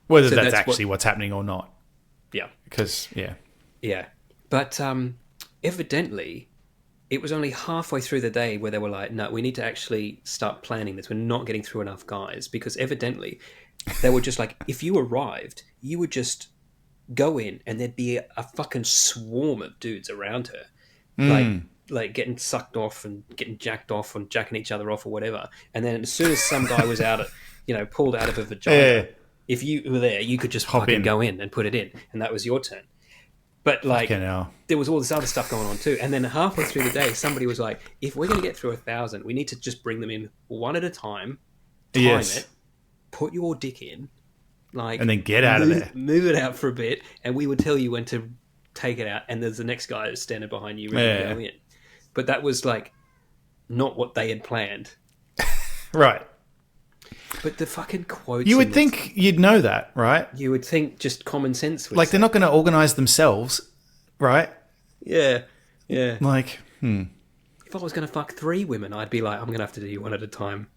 Speaker 3: Whether that's actually what's happening or not.
Speaker 2: Yeah.
Speaker 3: Because,
Speaker 2: Yeah. But evidently, it was only halfway through the day where they were like, no, we need to actually start planning this. We're not getting through enough guys. Because evidently... they were just like, if you arrived, you would just go in and there'd be a fucking swarm of dudes around her. Like getting sucked off and getting jacked off and jacking each other off or whatever. And then as soon as some guy was pulled out of a vagina, if you were there, you could just fucking go in and put it in. And that was your turn. But like, there was all this other stuff going on too. And then halfway through the day, somebody was like, if we're going to get through 1,000, we need to just bring them in one at a time, time it, put your dick in, like,
Speaker 3: and then get out of there.
Speaker 2: Move it out for a bit, and we would tell you when to take it out. And there's the next guy that's standing behind you ready to go in. But that was like not what they had planned,
Speaker 3: right?
Speaker 2: But the fucking quotes.
Speaker 3: You would think you'd know that, right?
Speaker 2: You would think just common sense would
Speaker 3: like, they're not going to organise themselves, right?
Speaker 2: Yeah.
Speaker 3: Like,
Speaker 2: if I was going to fuck 3 women, I'd be like, I'm going to have to do you one at a time.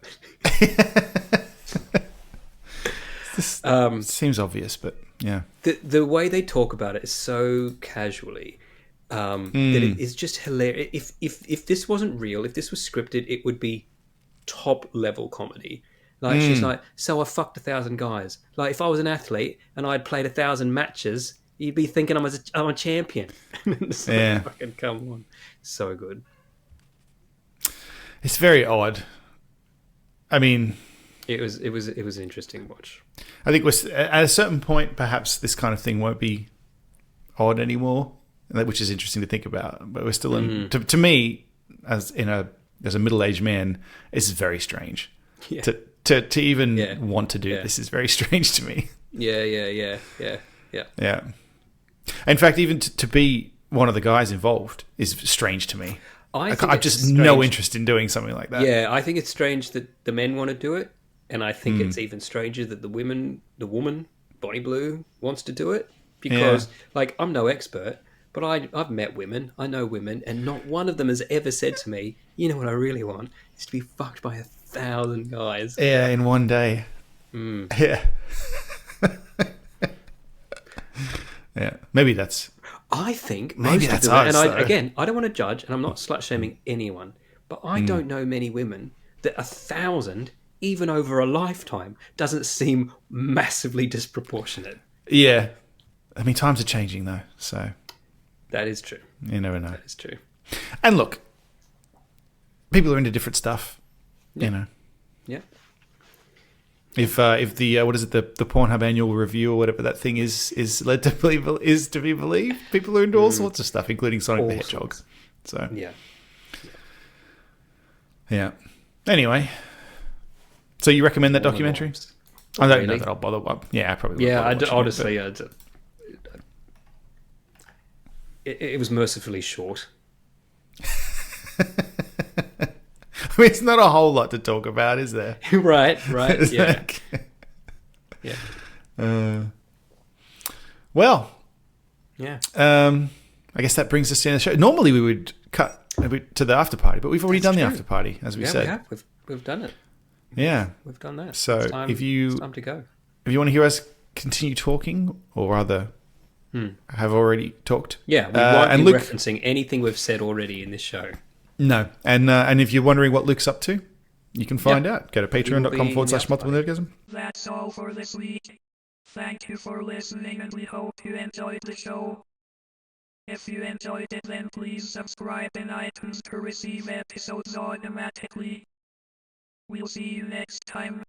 Speaker 3: This seems obvious, but yeah.
Speaker 2: The way they talk about it is so casually that it is just hilarious. If this wasn't real, if this was scripted, it would be top level comedy. Like, she's like, so I fucked 1,000 guys. Like, if I was an athlete and I'd played 1,000 matches, you'd be thinking I'm a champion. So fucking come on, so good.
Speaker 3: It's very odd. I mean,
Speaker 2: it was an interesting watch.
Speaker 3: I think at a certain point, perhaps this kind of thing won't be odd anymore, which is interesting to think about. But we're still in. To me, as a middle-aged man, this is very strange.
Speaker 2: Yeah.
Speaker 3: To even want to do this is very strange to me.
Speaker 2: Yeah.
Speaker 3: In fact, even to be one of the guys involved is strange to me. I've just
Speaker 2: strange.
Speaker 3: No interest in doing something like that.
Speaker 2: Yeah, I think it's strange that the men want to do it, and I think it's even stranger that the woman, Bonnie Blue, wants to do it. Because, like, I'm no expert, but I've met women, I know women, and not one of them has ever said to me, you know what I really want is to be fucked by 1,000 guys.
Speaker 3: Yeah, in one day. Yeah. Yeah, maybe that's...
Speaker 2: I think
Speaker 3: maybe that's us.
Speaker 2: And I don't want to judge, and I'm not slut shaming anyone, but I don't know many women that 1,000, even over a lifetime, doesn't seem massively disproportionate.
Speaker 3: Yeah, I mean, times are changing though, so
Speaker 2: that is true.
Speaker 3: You never know.
Speaker 2: That is true.
Speaker 3: And look, people are into different stuff. You know.
Speaker 2: Yeah.
Speaker 3: If the what is it, the Pornhub annual review or whatever that thing is led to believe is to be believed, people are into all sorts of stuff, including Sonic the Hedgehog. So yeah. Anyway, so you recommend that documentary? I don't know that I'll bother. Yeah, I probably.
Speaker 2: Yeah, honestly, it was mercifully short.
Speaker 3: I mean, it's not a whole lot to talk about, is there?
Speaker 2: Right. Yeah.
Speaker 3: Well.
Speaker 2: Yeah.
Speaker 3: I guess that brings us to the end of the show. Normally we would cut to the after party, but we've already done the after party, as we said.
Speaker 2: We have. We've done it.
Speaker 3: Yeah.
Speaker 2: We've done that.
Speaker 3: So
Speaker 2: it's time to go.
Speaker 3: If you want to hear us continue talking, or rather have already talked.
Speaker 2: Yeah, we won't be referencing anything we've said already in this show.
Speaker 3: No. And if you're wondering what Luke's up to, you can find out. Go to patreon.com/multiplenerdgasm.
Speaker 4: That's all for this week. Thank you for listening, and we hope you enjoyed the show. If you enjoyed it, then please subscribe in iTunes to receive episodes automatically. We'll see you next time.